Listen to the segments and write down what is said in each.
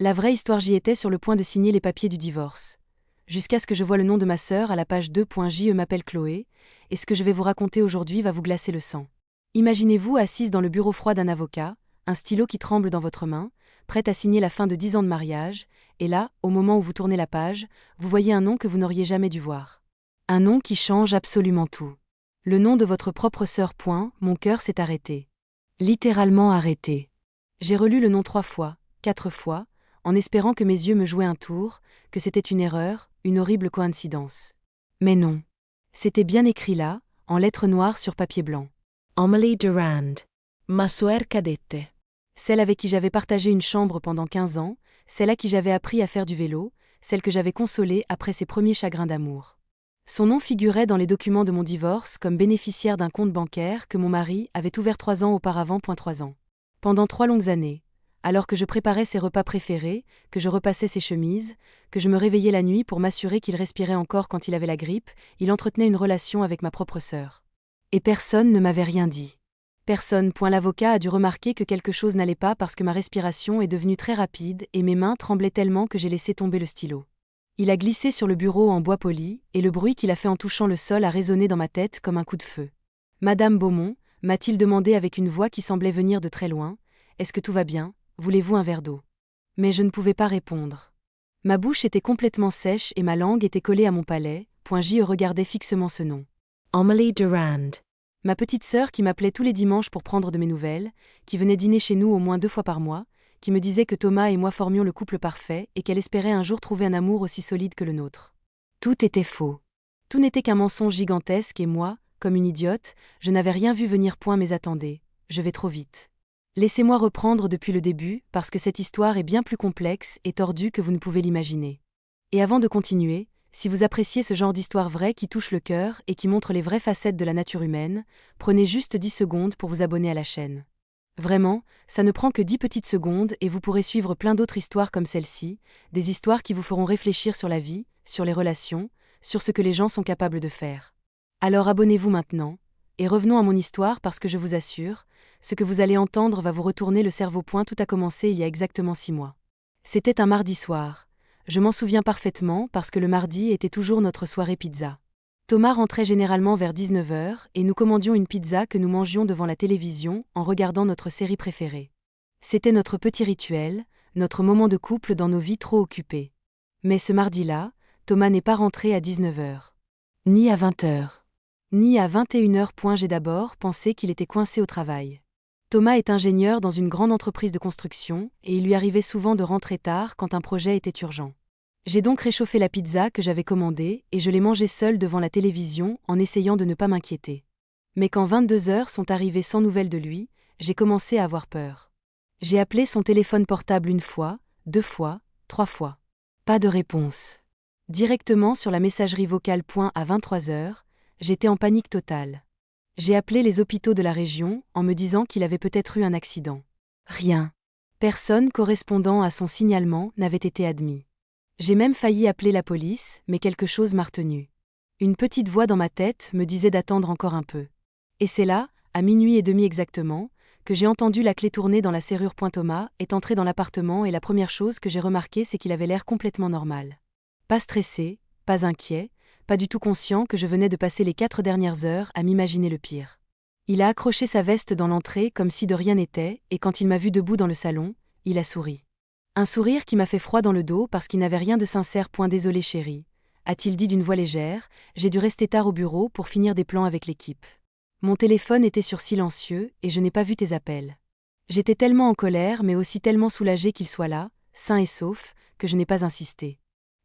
La vraie histoire, j'y étais sur le point de signer les papiers du divorce. Jusqu'à ce que je voie le nom de ma sœur à la page 2. Je m'appelle Chloé, et ce que je vais vous raconter aujourd'hui va vous glacer le sang. Imaginez-vous assise dans le bureau froid d'un avocat, un stylo qui tremble dans votre main, prête à signer la fin de 10 ans de mariage, et là, au moment où vous tournez la page, vous voyez un nom que vous n'auriez jamais dû voir. Un nom qui change absolument tout. Le nom de votre propre sœur. Mon cœur s'est arrêté. Littéralement arrêté. J'ai relu le nom 3 fois, 4 fois, en espérant que mes yeux me jouaient un tour, que c'était une erreur, une horrible coïncidence. Mais non. C'était bien écrit là, en lettres noires sur papier blanc. Amélie Durand, ma sœur cadette. Celle avec qui j'avais partagé une chambre pendant 15 ans, celle à qui j'avais appris à faire du vélo, celle que j'avais consolée après ses premiers chagrins d'amour. Son nom figurait dans les documents de mon divorce comme bénéficiaire d'un compte bancaire que mon mari avait ouvert 3 ans auparavant. 3 ans. Pendant 3 longues années, alors que je préparais ses repas préférés, que je repassais ses chemises, que je me réveillais la nuit pour m'assurer qu'il respirait encore quand il avait la grippe, il entretenait une relation avec ma propre sœur. Et personne ne m'avait rien dit. Personne. L'avocat a dû remarquer que quelque chose n'allait pas parce que ma respiration est devenue très rapide et mes mains tremblaient tellement que j'ai laissé tomber le stylo. Il a glissé sur le bureau en bois poli, et le bruit qu'il a fait en touchant le sol a résonné dans ma tête comme un coup de feu. « Madame Beaumont » m'a-t-il demandé avec une voix qui semblait venir de très loin, « est-ce que tout va bien ? Voulez-vous un verre d'eau » Mais je ne pouvais pas répondre. Ma bouche était complètement sèche et ma langue était collée à mon palais. J'y regardais fixement ce nom. Amélie Durand. Ma petite sœur qui m'appelait tous les dimanches pour prendre de mes nouvelles, qui venait dîner chez nous au moins 2 fois par mois, qui me disait que Thomas et moi formions le couple parfait et qu'elle espérait un jour trouver un amour aussi solide que le nôtre. Tout était faux. Tout n'était qu'un mensonge gigantesque et moi, comme une idiote, je n'avais rien vu venir. Mais attendez, je vais trop vite. Laissez-moi reprendre depuis le début, parce que cette histoire est bien plus complexe et tordue que vous ne pouvez l'imaginer. Et avant de continuer, si vous appréciez ce genre d'histoire vraie qui touche le cœur et qui montre les vraies facettes de la nature humaine, prenez juste 10 secondes pour vous abonner à la chaîne. Vraiment, ça ne prend que 10 petites secondes et vous pourrez suivre plein d'autres histoires comme celle-ci, des histoires qui vous feront réfléchir sur la vie, sur les relations, sur ce que les gens sont capables de faire. Alors abonnez-vous maintenant, et revenons à mon histoire parce que je vous assure, ce que vous allez entendre va vous retourner le cerveau. Tout a commencé il y a exactement 6 mois. C'était un mardi soir. Je m'en souviens parfaitement parce que le mardi était toujours notre soirée pizza. Thomas rentrait généralement vers 19h et nous commandions une pizza que nous mangions devant la télévision en regardant notre série préférée. C'était notre petit rituel, notre moment de couple dans nos vies trop occupées. Mais ce mardi-là, Thomas n'est pas rentré à 19h. Ni à 20h. Ni à 21h. J'ai d'abord pensé qu'il était coincé au travail. Thomas est ingénieur dans une grande entreprise de construction et il lui arrivait souvent de rentrer tard quand un projet était urgent. J'ai donc réchauffé la pizza que j'avais commandée et je l'ai mangée seule devant la télévision en essayant de ne pas m'inquiéter. Mais quand 22h sont arrivées sans nouvelles de lui, j'ai commencé à avoir peur. J'ai appelé son téléphone portable 1 fois, 2 fois, 3 fois. Pas de réponse. Directement sur la messagerie vocale. À 23h, j'étais en panique totale. J'ai appelé les hôpitaux de la région en me disant qu'il avait peut-être eu un accident. Rien. Personne correspondant à son signalement n'avait été admis. J'ai même failli appeler la police, mais quelque chose m'a retenue. Une petite voix dans ma tête me disait d'attendre encore un peu. Et c'est là, à 00h30 exactement, que j'ai entendu la clé tourner dans la serrure. Thomas est entré dans l'appartement et la première chose que j'ai remarquée c'est qu'il avait l'air complètement normal. Pas stressé, pas inquiet, pas du tout conscient que je venais de passer les 4 dernières heures à m'imaginer le pire. Il a accroché sa veste dans l'entrée comme si de rien n'était et quand il m'a vu debout dans le salon, il a souri. Un sourire qui m'a fait froid dans le dos parce qu'il n'avait rien de sincère. Désolé chérie, a-t-il dit d'une voix légère, j'ai dû rester tard au bureau pour finir des plans avec l'équipe. Mon téléphone était sur silencieux et je n'ai pas vu tes appels. J'étais tellement en colère mais aussi tellement soulagée qu'il soit là, sain et sauf, que je n'ai pas insisté.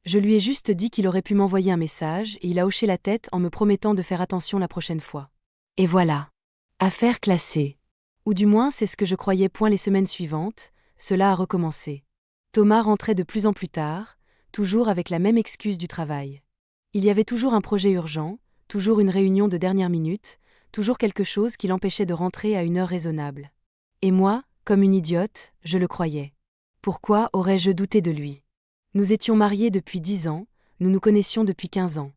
Je lui ai juste dit qu'il aurait pu m'envoyer un message et il a hoché la tête en me promettant de faire attention la prochaine fois. Et voilà. Affaire classée. Ou du moins c'est ce que je croyais. Les semaines suivantes, cela a recommencé. Thomas rentrait de plus en plus tard, toujours avec la même excuse du travail. Il y avait toujours un projet urgent, toujours une réunion de dernière minute, toujours quelque chose qui l'empêchait de rentrer à une heure raisonnable. Et moi, comme une idiote, je le croyais. Pourquoi aurais-je douté de lui ? Nous étions mariés depuis 10 ans, nous nous connaissions depuis 15 ans.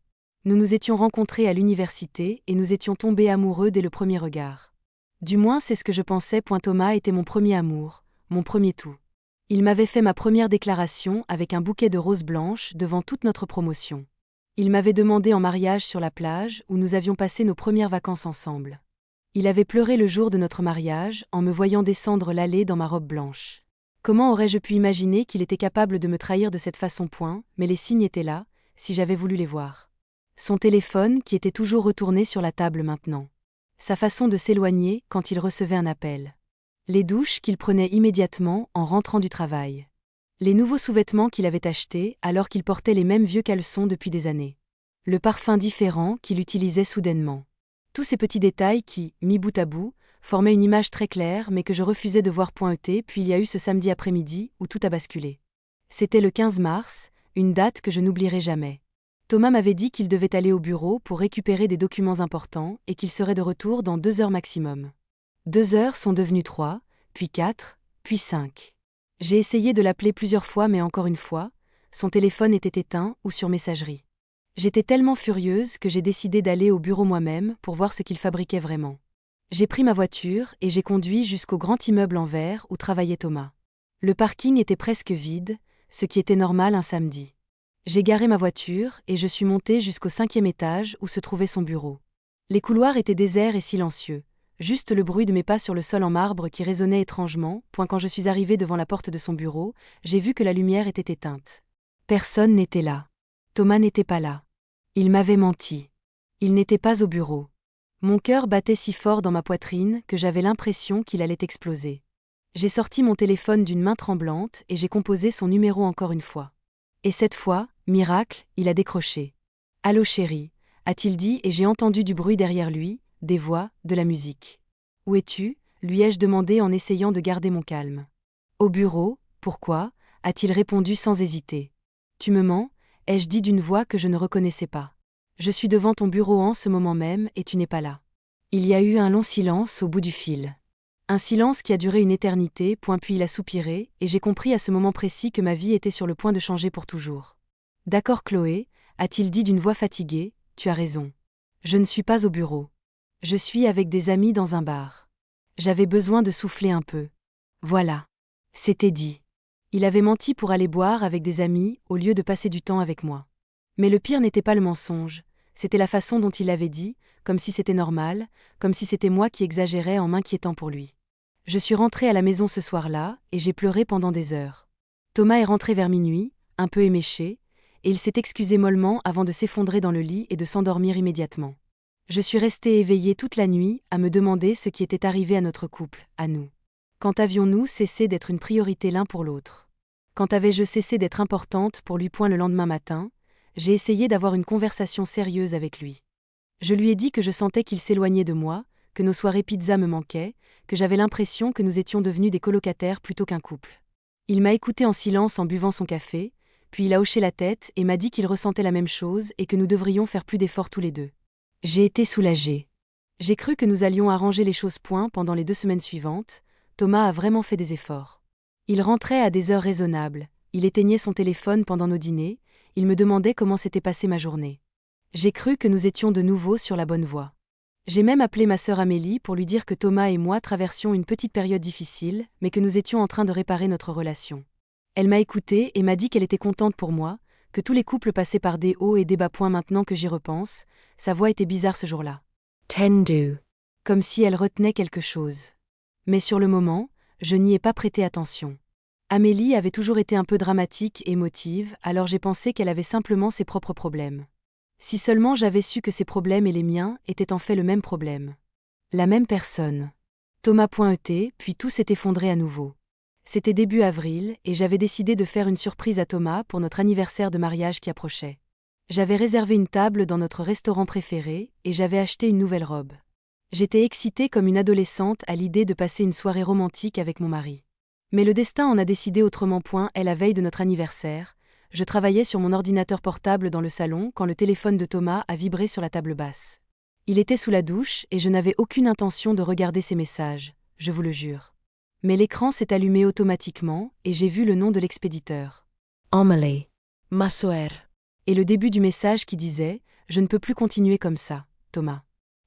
Nous nous étions rencontrés à l'université et nous étions tombés amoureux dès le premier regard. Du moins c'est ce que je pensais. Thomas était mon premier amour, mon premier tout. Il m'avait fait ma première déclaration avec un bouquet de roses blanches devant toute notre promotion. Il m'avait demandé en mariage sur la plage où nous avions passé nos premières vacances ensemble. Il avait pleuré le jour de notre mariage en me voyant descendre l'allée dans ma robe blanche. Comment aurais-je pu imaginer qu'il était capable de me trahir de cette façon point, mais les signes étaient là, si j'avais voulu les voir. Son téléphone qui était toujours retourné sur la table maintenant. Sa façon de s'éloigner quand il recevait un appel. Les douches qu'il prenait immédiatement en rentrant du travail. Les nouveaux sous-vêtements qu'il avait achetés alors qu'il portait les mêmes vieux caleçons depuis des années. Le parfum différent qu'il utilisait soudainement. Tous ces petits détails qui, mis bout à bout, formaient une image très claire mais que je refusais de voir pointer. Puis il y a eu ce samedi après-midi où tout a basculé. C'était le 15 mars, une date que je n'oublierai jamais. Thomas m'avait dit qu'il devait aller au bureau pour récupérer des documents importants et qu'il serait de retour dans 2 heures maximum. 2 heures sont devenues 3, puis 4, puis 5. J'ai essayé de l'appeler plusieurs fois mais encore une fois, son téléphone était éteint ou sur messagerie. J'étais tellement furieuse que j'ai décidé d'aller au bureau moi-même pour voir ce qu'il fabriquait vraiment. J'ai pris ma voiture et j'ai conduit jusqu'au grand immeuble en verre où travaillait Thomas. Le parking était presque vide, ce qui était normal un samedi. J'ai garé ma voiture et je suis montée jusqu'au 5e étage où se trouvait son bureau. Les couloirs étaient déserts et silencieux, juste le bruit de mes pas sur le sol en marbre qui résonnait étrangement. Quand je suis arrivée devant la porte de son bureau, j'ai vu que la lumière était éteinte. Personne n'était là. Thomas n'était pas là. Il m'avait menti. Il n'était pas au bureau. Mon cœur battait si fort dans ma poitrine que j'avais l'impression qu'il allait exploser. J'ai sorti mon téléphone d'une main tremblante et j'ai composé son numéro encore une fois. Et cette fois, miracle, il a décroché. « Allô chérie », a-t-il dit et j'ai entendu du bruit derrière lui, des voix, de la musique. « Où es-tu » lui ai-je demandé en essayant de garder mon calme. « Au bureau, pourquoi » a-t-il répondu sans hésiter. « Tu me mens » ai-je dit d'une voix que je ne reconnaissais pas. « Je suis devant ton bureau en ce moment même et tu n'es pas là. » Il y a eu un long silence au bout du fil. Un silence qui a duré une éternité, puis il a soupiré, et j'ai compris à ce moment précis que ma vie était sur le point de changer pour toujours. « D'accord Chloé » a-t-il dit d'une voix fatiguée, « tu as raison. Je ne suis pas au bureau. Je suis avec des amis dans un bar. J'avais besoin de souffler un peu. Voilà. C'était dit. Il avait menti pour aller boire avec des amis au lieu de passer du temps avec moi. Mais le pire n'était pas le mensonge, c'était la façon dont il l'avait dit, comme si c'était normal, comme si c'était moi qui exagérais en m'inquiétant pour lui. Je suis rentrée à la maison ce soir-là et j'ai pleuré pendant des heures. Thomas est rentré vers minuit, un peu éméché, et il s'est excusé mollement avant de s'effondrer dans le lit et de s'endormir immédiatement. Je suis restée éveillée toute la nuit à me demander ce qui était arrivé à notre couple, à nous. Quand avions-nous cessé d'être une priorité l'un pour l'autre? Quand avais-je cessé d'être importante pour lui? Le lendemain matin, j'ai essayé d'avoir une conversation sérieuse avec lui. Je lui ai dit que je sentais qu'il s'éloignait de moi, que nos soirées pizza me manquaient, que j'avais l'impression que nous étions devenus des colocataires plutôt qu'un couple. Il m'a écouté en silence en buvant son café, puis il a hoché la tête et m'a dit qu'il ressentait la même chose et que nous devrions faire plus d'efforts tous les deux. J'ai été soulagée. J'ai cru que nous allions arranger les choses. Pendant les 2 semaines suivantes, Thomas a vraiment fait des efforts. Il rentrait à des heures raisonnables, il éteignait son téléphone pendant nos dîners, il me demandait comment s'était passée ma journée. J'ai cru que nous étions de nouveau sur la bonne voie. J'ai même appelé ma sœur Amélie pour lui dire que Thomas et moi traversions une petite période difficile, mais que nous étions en train de réparer notre relation. Elle m'a écoutée et m'a dit qu'elle était contente pour moi, que tous les couples passaient par des hauts et des bas. Maintenant que j'y repense, sa voix était bizarre ce jour-là. Tendu. Comme si elle retenait quelque chose. Mais sur le moment, je n'y ai pas prêté attention. Amélie avait toujours été un peu dramatique et émotive, alors j'ai pensé qu'elle avait simplement ses propres problèmes. Si seulement j'avais su que ses problèmes et les miens étaient en fait le même problème. La même personne. Thomas.et, puis tout s'est effondré à nouveau. C'était début avril et j'avais décidé de faire une surprise à Thomas pour notre anniversaire de mariage qui approchait. J'avais réservé une table dans notre restaurant préféré et j'avais acheté une nouvelle robe. J'étais excitée comme une adolescente à l'idée de passer une soirée romantique avec mon mari. Mais le destin en a décidé autrement. La veille de notre anniversaire, je travaillais sur mon ordinateur portable dans le salon quand le téléphone de Thomas a vibré sur la table basse. Il était sous la douche et je n'avais aucune intention de regarder ses messages, je vous le jure. Mais l'écran s'est allumé automatiquement et j'ai vu le nom de l'expéditeur. Amélie, ma sœur. Et le début du message qui disait « Je ne peux plus continuer comme ça, Thomas.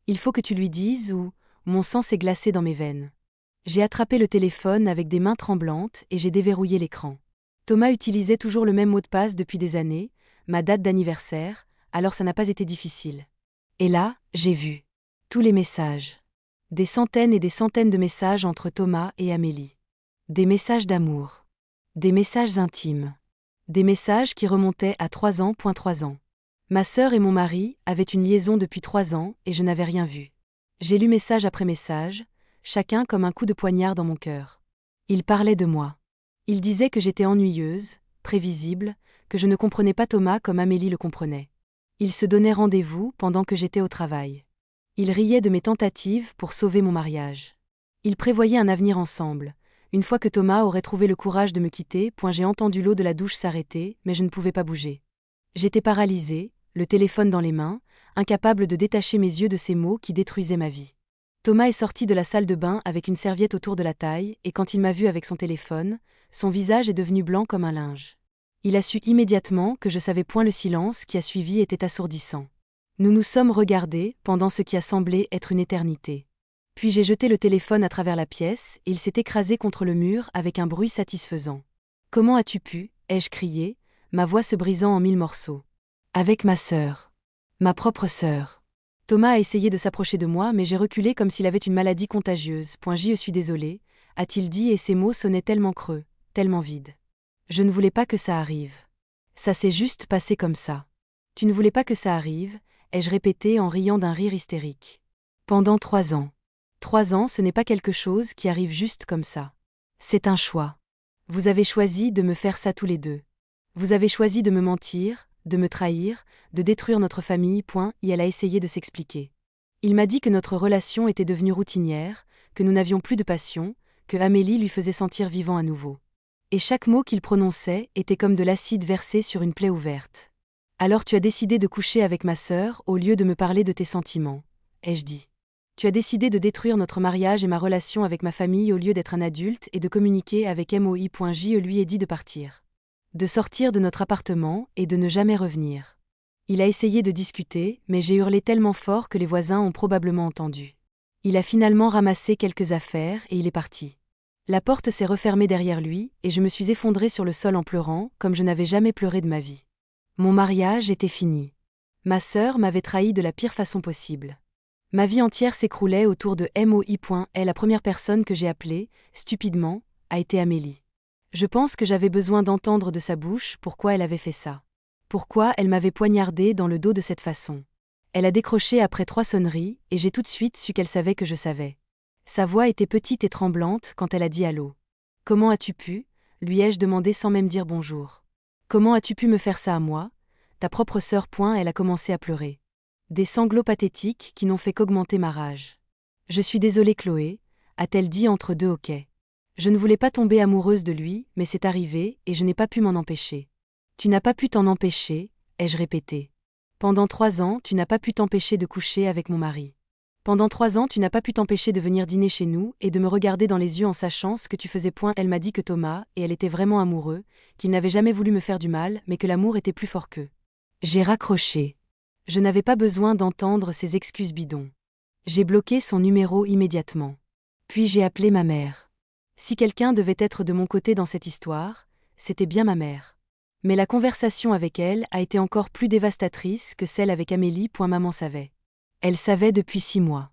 Il faut que tu lui dises » ou « Mon sang s'est glacé dans mes veines. » J'ai attrapé le téléphone avec des mains tremblantes et j'ai déverrouillé l'écran. Thomas utilisait toujours le même mot de passe depuis des années, ma date d'anniversaire, alors ça n'a pas été difficile. Et là, j'ai vu tous les messages. Des centaines et des centaines de messages entre Thomas et Amélie. Des messages d'amour. Des messages intimes. Des messages qui remontaient à 3 ans. 3 ans. Ma sœur et mon mari avaient une liaison depuis 3 ans et je n'avais rien vu. J'ai lu message après message, chacun comme un coup de poignard dans mon cœur. Ils parlaient de moi. Ils disaient que j'étais ennuyeuse, prévisible, que je ne comprenais pas Thomas comme Amélie le comprenait. Ils se donnaient rendez-vous pendant que j'étais au travail. Ils riaient de mes tentatives pour sauver mon mariage. Ils prévoyaient un avenir ensemble. Une fois que Thomas aurait trouvé le courage de me quitter, j'ai entendu l'eau de la douche s'arrêter, mais je ne pouvais pas bouger. J'étais paralysée, le téléphone dans les mains, incapable de détacher mes yeux de ces mots qui détruisaient ma vie. Thomas est sorti de la salle de bain avec une serviette autour de la taille, et quand il m'a vue avec son téléphone, son visage est devenu blanc comme un linge. Il a su immédiatement que je savais point le silence qui a suivi était assourdissant. Nous nous sommes regardés pendant ce qui a semblé être une éternité. Puis j'ai jeté le téléphone à travers la pièce et il s'est écrasé contre le mur avec un bruit satisfaisant. « Comment as-tu pu » ai-je crié, ma voix se brisant en 1000 morceaux. « Avec ma sœur. Ma propre sœur. » Thomas a essayé de s'approcher de moi mais j'ai reculé comme s'il avait une maladie contagieuse. « Je suis désolé » a-t-il dit et ses mots sonnaient tellement creux, tellement vides. Je ne voulais pas que ça arrive. Ça s'est juste passé comme ça. Tu ne voulais pas que ça arrive, ai-je répété en riant d'un rire hystérique. Pendant 3 ans. 3 ans, ce n'est pas quelque chose qui arrive juste comme ça. C'est un choix. Vous avez choisi de me faire ça tous les deux. Vous avez choisi de me mentir, de me trahir, de détruire notre famille. Et elle a essayé de s'expliquer. Il m'a dit que notre relation était devenue routinière, que nous n'avions plus de passion, que Amélie lui faisait sentir vivant à nouveau. Et chaque mot qu'il prononçait était comme de l'acide versé sur une plaie ouverte. Alors tu as décidé de coucher avec ma sœur au lieu de me parler de tes sentiments, ai-je dit. Tu as décidé de détruire notre mariage et ma relation avec ma famille au lieu d'être un adulte et de communiquer avec moi. Je lui ai dit de partir. De sortir de notre appartement et de ne jamais revenir. Il a essayé de discuter, mais j'ai hurlé tellement fort que les voisins ont probablement entendu. Il a finalement ramassé quelques affaires et il est parti. La porte s'est refermée derrière lui et je me suis effondrée sur le sol en pleurant comme je n'avais jamais pleuré de ma vie. Mon mariage était fini. Ma sœur m'avait trahi de la pire façon possible. Ma vie entière s'écroulait autour de moi. La première personne que j'ai appelée, stupidement, a été Amélie. Je pense que j'avais besoin d'entendre de sa bouche pourquoi elle avait fait ça. Pourquoi elle m'avait poignardée dans le dos de cette façon. Elle a décroché après 3 sonneries et j'ai tout de suite su qu'elle savait que je savais. Sa voix était petite et tremblante quand elle a dit allô. « Comment as-tu pu » lui ai-je demandé sans même dire bonjour. « Comment as-tu pu me faire ça à moi, ta propre sœur ?» Elle a commencé à pleurer. Des sanglots pathétiques qui n'ont fait qu'augmenter ma rage. « Je suis désolée Chloé » a-t-elle dit entre deux hoquets. Je ne voulais pas tomber amoureuse de lui, mais c'est arrivé et je n'ai pas pu m'en empêcher. Tu n'as pas pu t'en empêcher, ai-je répété. Pendant 3 ans, tu n'as pas pu t'empêcher de coucher avec mon mari. Pendant 3 ans, tu n'as pas pu t'empêcher de venir dîner chez nous et de me regarder dans les yeux en sachant ce que tu faisais. Elle m'a dit que Thomas, et elle était vraiment amoureux, qu'il n'avait jamais voulu me faire du mal, mais que l'amour était plus fort qu'eux. J'ai raccroché. Je n'avais pas besoin d'entendre ces excuses bidons. J'ai bloqué son numéro immédiatement. Puis j'ai appelé ma mère. Si quelqu'un devait être de mon côté dans cette histoire, c'était bien ma mère. Mais la conversation avec elle a été encore plus dévastatrice que celle avec Amélie. Maman savait. Elle savait depuis 6 mois.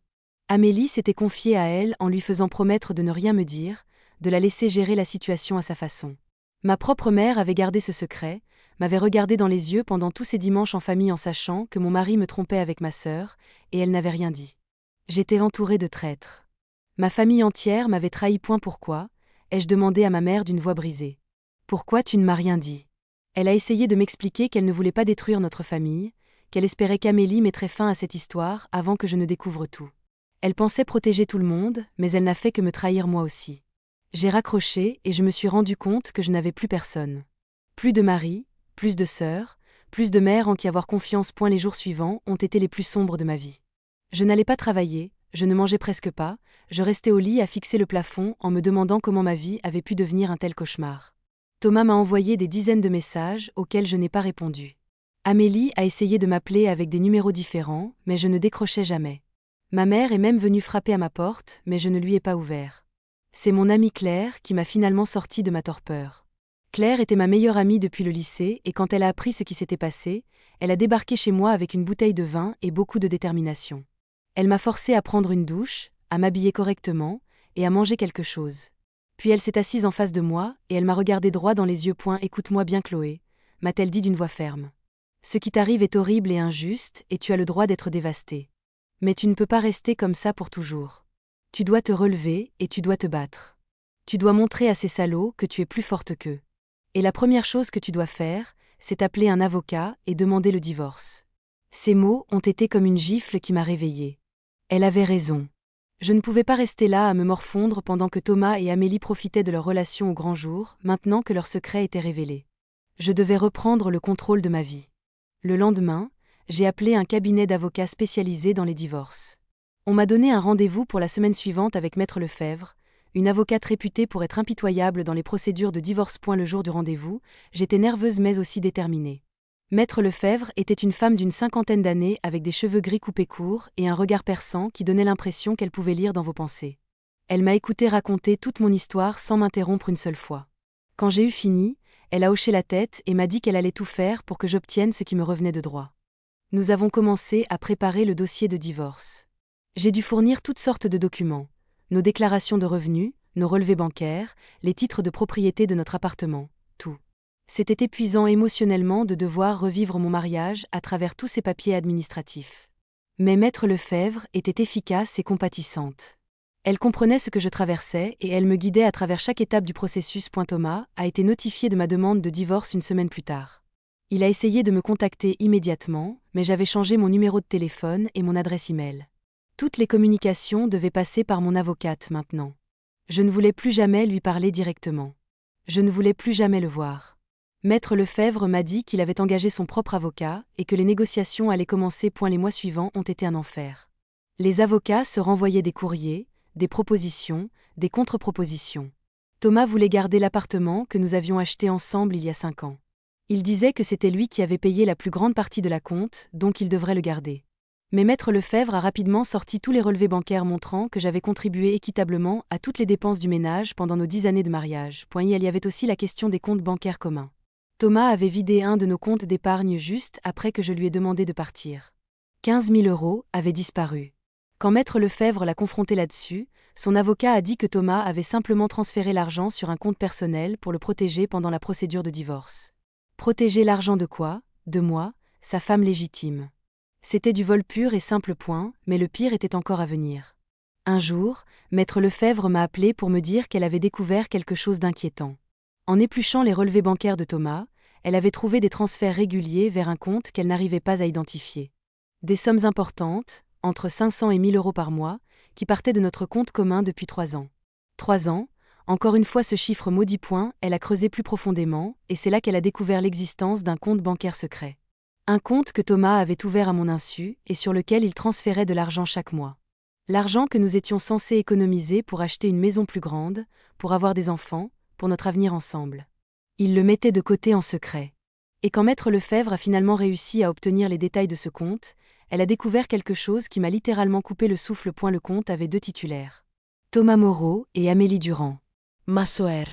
Amélie s'était confiée à elle en lui faisant promettre de ne rien me dire, de la laisser gérer la situation à sa façon. Ma propre mère avait gardé ce secret, m'avait regardé dans les yeux pendant tous ces dimanches en famille en sachant que mon mari me trompait avec ma sœur, et elle n'avait rien dit. J'étais entourée de traîtres. Ma famille entière m'avait trahi. Pourquoi ai-je demandé à ma mère d'une voix brisée. Pourquoi tu ne m'as rien dit? Elle a essayé de m'expliquer qu'elle ne voulait pas détruire notre famille, qu'elle espérait qu'Amélie mettrait fin à cette histoire avant que je ne découvre tout. Elle pensait protéger tout le monde, mais elle n'a fait que me trahir moi aussi. J'ai raccroché et je me suis rendu compte que je n'avais plus personne. Plus de mari, plus de sœur, plus de mère en qui avoir confiance. Les jours suivants ont été les plus sombres de ma vie. Je n'allais pas travailler, je ne mangeais presque pas, je restais au lit à fixer le plafond en me demandant comment ma vie avait pu devenir un tel cauchemar. Thomas m'a envoyé des dizaines de messages auxquels je n'ai pas répondu. Amélie a essayé de m'appeler avec des numéros différents, mais je ne décrochais jamais. Ma mère est même venue frapper à ma porte, mais je ne lui ai pas ouvert. C'est mon amie Claire qui m'a finalement sorti de ma torpeur. Claire était ma meilleure amie depuis le lycée et quand elle a appris ce qui s'était passé, elle a débarqué chez moi avec une bouteille de vin et beaucoup de détermination. Elle m'a forcé à prendre une douche, à m'habiller correctement et à manger quelque chose. Puis elle s'est assise en face de moi et elle m'a regardé droit dans les yeux. Écoute-moi bien Chloé, m'a-t-elle dit d'une voix ferme. Ce qui t'arrive est horrible et injuste et tu as le droit d'être dévastée. Mais tu ne peux pas rester comme ça pour toujours. Tu dois te relever et tu dois te battre. Tu dois montrer à ces salauds que tu es plus forte qu'eux. Et la première chose que tu dois faire, c'est appeler un avocat et demander le divorce. Ces mots ont été comme une gifle qui m'a réveillée. Elle avait raison. Je ne pouvais pas rester là à me morfondre pendant que Thomas et Amélie profitaient de leur relation au grand jour, maintenant que leur secret était révélé. Je devais reprendre le contrôle de ma vie. Le lendemain, j'ai appelé un cabinet d'avocats spécialisé dans les divorces. On m'a donné un rendez-vous pour la semaine suivante avec Maître Lefebvre, une avocate réputée pour être impitoyable dans les procédures de divorce. Le jour du rendez-vous, j'étais nerveuse mais aussi déterminée. Maître Lefebvre était une femme d'une 50aine d'années avec des cheveux gris coupés courts et un regard perçant qui donnait l'impression qu'elle pouvait lire dans vos pensées. Elle m'a écouté raconter toute mon histoire sans m'interrompre une seule fois. Quand j'ai eu fini, elle a hoché la tête et m'a dit qu'elle allait tout faire pour que j'obtienne ce qui me revenait de droit. Nous avons commencé à préparer le dossier de divorce. J'ai dû fournir toutes sortes de documents. Nos déclarations de revenus, nos relevés bancaires, les titres de propriété de notre appartement, tout. C'était épuisant émotionnellement de devoir revivre mon mariage à travers tous ces papiers administratifs. Mais Maître Lefebvre était efficace et compatissante. Elle comprenait ce que je traversais et elle me guidait à travers chaque étape du processus. Thomas a été notifié de ma demande de divorce une semaine plus tard. Il a essayé de me contacter immédiatement, mais j'avais changé mon numéro de téléphone et mon adresse e-mail. Toutes les communications devaient passer par mon avocate maintenant. Je ne voulais plus jamais lui parler directement. Je ne voulais plus jamais le voir. Maître Lefebvre m'a dit qu'il avait engagé son propre avocat et que les négociations allaient commencer. Les mois suivants ont été un enfer. Les avocats se renvoyaient des courriers, des propositions, des contre-propositions. Thomas voulait garder l'appartement que nous avions acheté ensemble il y a 5 ans. Il disait que c'était lui qui avait payé la plus grande partie de la compte, donc il devrait le garder. Mais Maître Lefebvre a rapidement sorti tous les relevés bancaires montrant que j'avais contribué équitablement à toutes les dépenses du ménage pendant nos 10 années de mariage. Il y avait aussi la question des comptes bancaires communs. Thomas avait vidé un de nos comptes d'épargne juste après que je lui ai demandé de partir. 15 000 € avaient disparu. Quand Maître Lefebvre l'a confronté là-dessus, son avocat a dit que Thomas avait simplement transféré l'argent sur un compte personnel pour le protéger pendant la procédure de divorce. Protéger l'argent de quoi? De moi, sa femme légitime. C'était du vol pur et simple, mais le pire était encore à venir. Un jour, Maître Lefebvre m'a appelé pour me dire qu'elle avait découvert quelque chose d'inquiétant. En épluchant les relevés bancaires de Thomas, elle avait trouvé des transferts réguliers vers un compte qu'elle n'arrivait pas à identifier. Des sommes importantes, entre 500 et 1 000 € par mois, qui partaient de notre compte commun depuis 3 ans. 3 ans, encore une fois ce chiffre maudit. Elle a creusé plus profondément, et c'est là qu'elle a découvert l'existence d'un compte bancaire secret. Un compte que Thomas avait ouvert à mon insu et sur lequel il transférait de l'argent chaque mois. L'argent que nous étions censés économiser pour acheter une maison plus grande, pour avoir des enfants, pour notre avenir ensemble. Il le mettait de côté en secret. Et quand Maître Lefebvre a finalement réussi à obtenir les détails de ce compte, elle a découvert quelque chose qui m'a littéralement coupé le souffle. Le compte avait 2 titulaires. Thomas Moreau et Amélie Durand. Ma suer.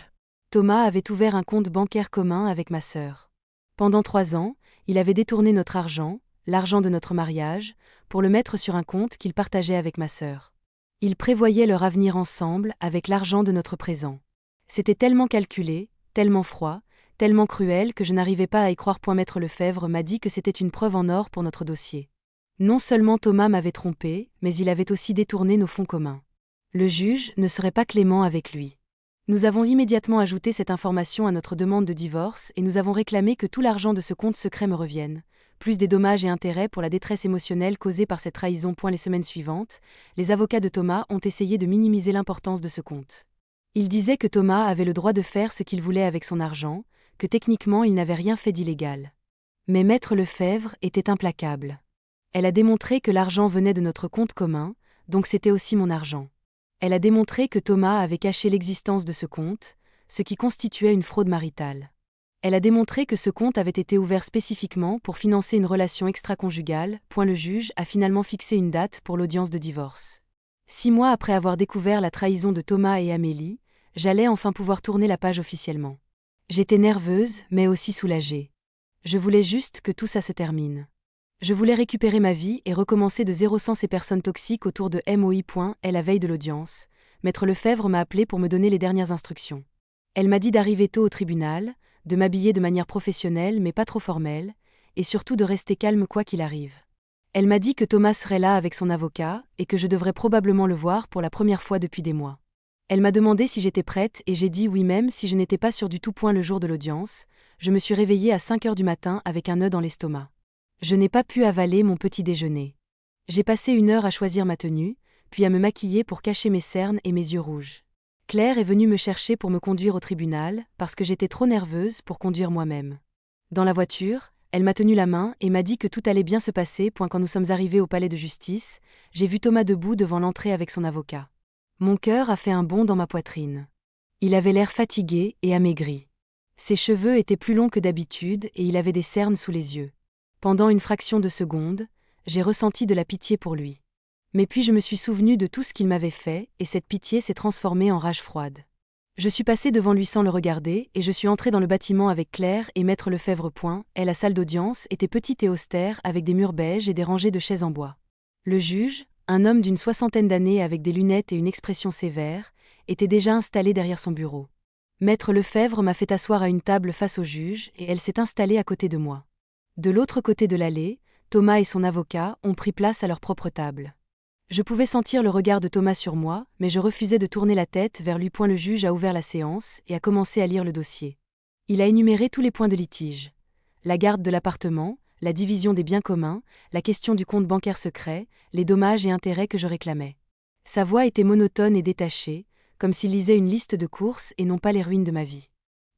Thomas avait ouvert un compte bancaire commun avec ma sœur. Pendant 3 ans, il avait détourné notre argent, l'argent de notre mariage, pour le mettre sur un compte qu'il partageait avec ma sœur. Il prévoyait leur avenir ensemble avec l'argent de notre présent. C'était tellement calculé, tellement froid, tellement cruel que je n'arrivais pas à y croire. Maître Lefebvre m'a dit que c'était une preuve en or pour notre dossier. Non seulement Thomas m'avait trompé, mais il avait aussi détourné nos fonds communs. Le juge ne serait pas clément avec lui. Nous avons immédiatement ajouté cette information à notre demande de divorce et nous avons réclamé que tout l'argent de ce compte secret me revienne, plus des dommages et intérêts pour la détresse émotionnelle causée par cette trahison. Les semaines suivantes, les avocats de Thomas ont essayé de minimiser l'importance de ce compte. Ils disaient que Thomas avait le droit de faire ce qu'il voulait avec son argent, que techniquement il n'avait rien fait d'illégal. Mais Maître Lefebvre était implacable. Elle a démontré que l'argent venait de notre compte commun, donc c'était aussi mon argent. Elle a démontré que Thomas avait caché l'existence de ce compte, ce qui constituait une fraude maritale. Elle a démontré que ce compte avait été ouvert spécifiquement pour financer une relation extra-conjugale. Le juge a finalement fixé une date pour l'audience de divorce. 6 mois après avoir découvert la trahison de Thomas et Amélie, j'allais enfin pouvoir tourner la page officiellement. J'étais nerveuse, mais aussi soulagée. Je voulais juste que tout ça se termine. Je voulais récupérer ma vie et recommencer de zéro sans ces personnes toxiques autour de moi. La veille de l'audience, Maître Lefebvre m'a appelé pour me donner les dernières instructions. Elle m'a dit d'arriver tôt au tribunal, de m'habiller de manière professionnelle mais pas trop formelle, et surtout de rester calme quoi qu'il arrive. Elle m'a dit que Thomas serait là avec son avocat et que je devrais probablement le voir pour la première fois depuis des mois. Elle m'a demandé si j'étais prête et j'ai dit oui même si je n'étais pas sûre du tout. Le jour de l'audience, je me suis réveillée à 5 heures du matin avec un nœud dans l'estomac. Je n'ai pas pu avaler mon petit déjeuner. J'ai passé 1 heure à choisir ma tenue, puis à me maquiller pour cacher mes cernes et mes yeux rouges. Claire est venue me chercher pour me conduire au tribunal parce que j'étais trop nerveuse pour conduire moi-même. Dans la voiture, elle m'a tenu la main et m'a dit que tout allait bien se passer. Quand nous sommes arrivés au palais de justice, j'ai vu Thomas debout devant l'entrée avec son avocat. Mon cœur a fait un bond dans ma poitrine. Il avait l'air fatigué et amaigri. Ses cheveux étaient plus longs que d'habitude et il avait des cernes sous les yeux. Pendant une fraction de seconde, j'ai ressenti de la pitié pour lui. Mais puis je me suis souvenue de tout ce qu'il m'avait fait et cette pitié s'est transformée en rage froide. Je suis passée devant lui sans le regarder et je suis entrée dans le bâtiment avec Claire et Maître Lefebvre. La salle d'audience était petite et austère avec des murs beiges et des rangées de chaises en bois. Le juge, un homme d'une 60aine d'années avec des lunettes et une expression sévère, était déjà installé derrière son bureau. Maître Lefebvre m'a fait asseoir à une table face au juge et elle s'est installée à côté de moi. De l'autre côté de l'allée, Thomas et son avocat ont pris place à leur propre table. Je pouvais sentir le regard de Thomas sur moi, mais je refusais de tourner la tête vers lui. Le juge a ouvert la séance et a commencé à lire le dossier. Il a énuméré tous les points de litige. La garde de l'appartement, la division des biens communs, la question du compte bancaire secret, les dommages et intérêts que je réclamais. Sa voix était monotone et détachée, comme s'il lisait une liste de courses et non pas les ruines de ma vie.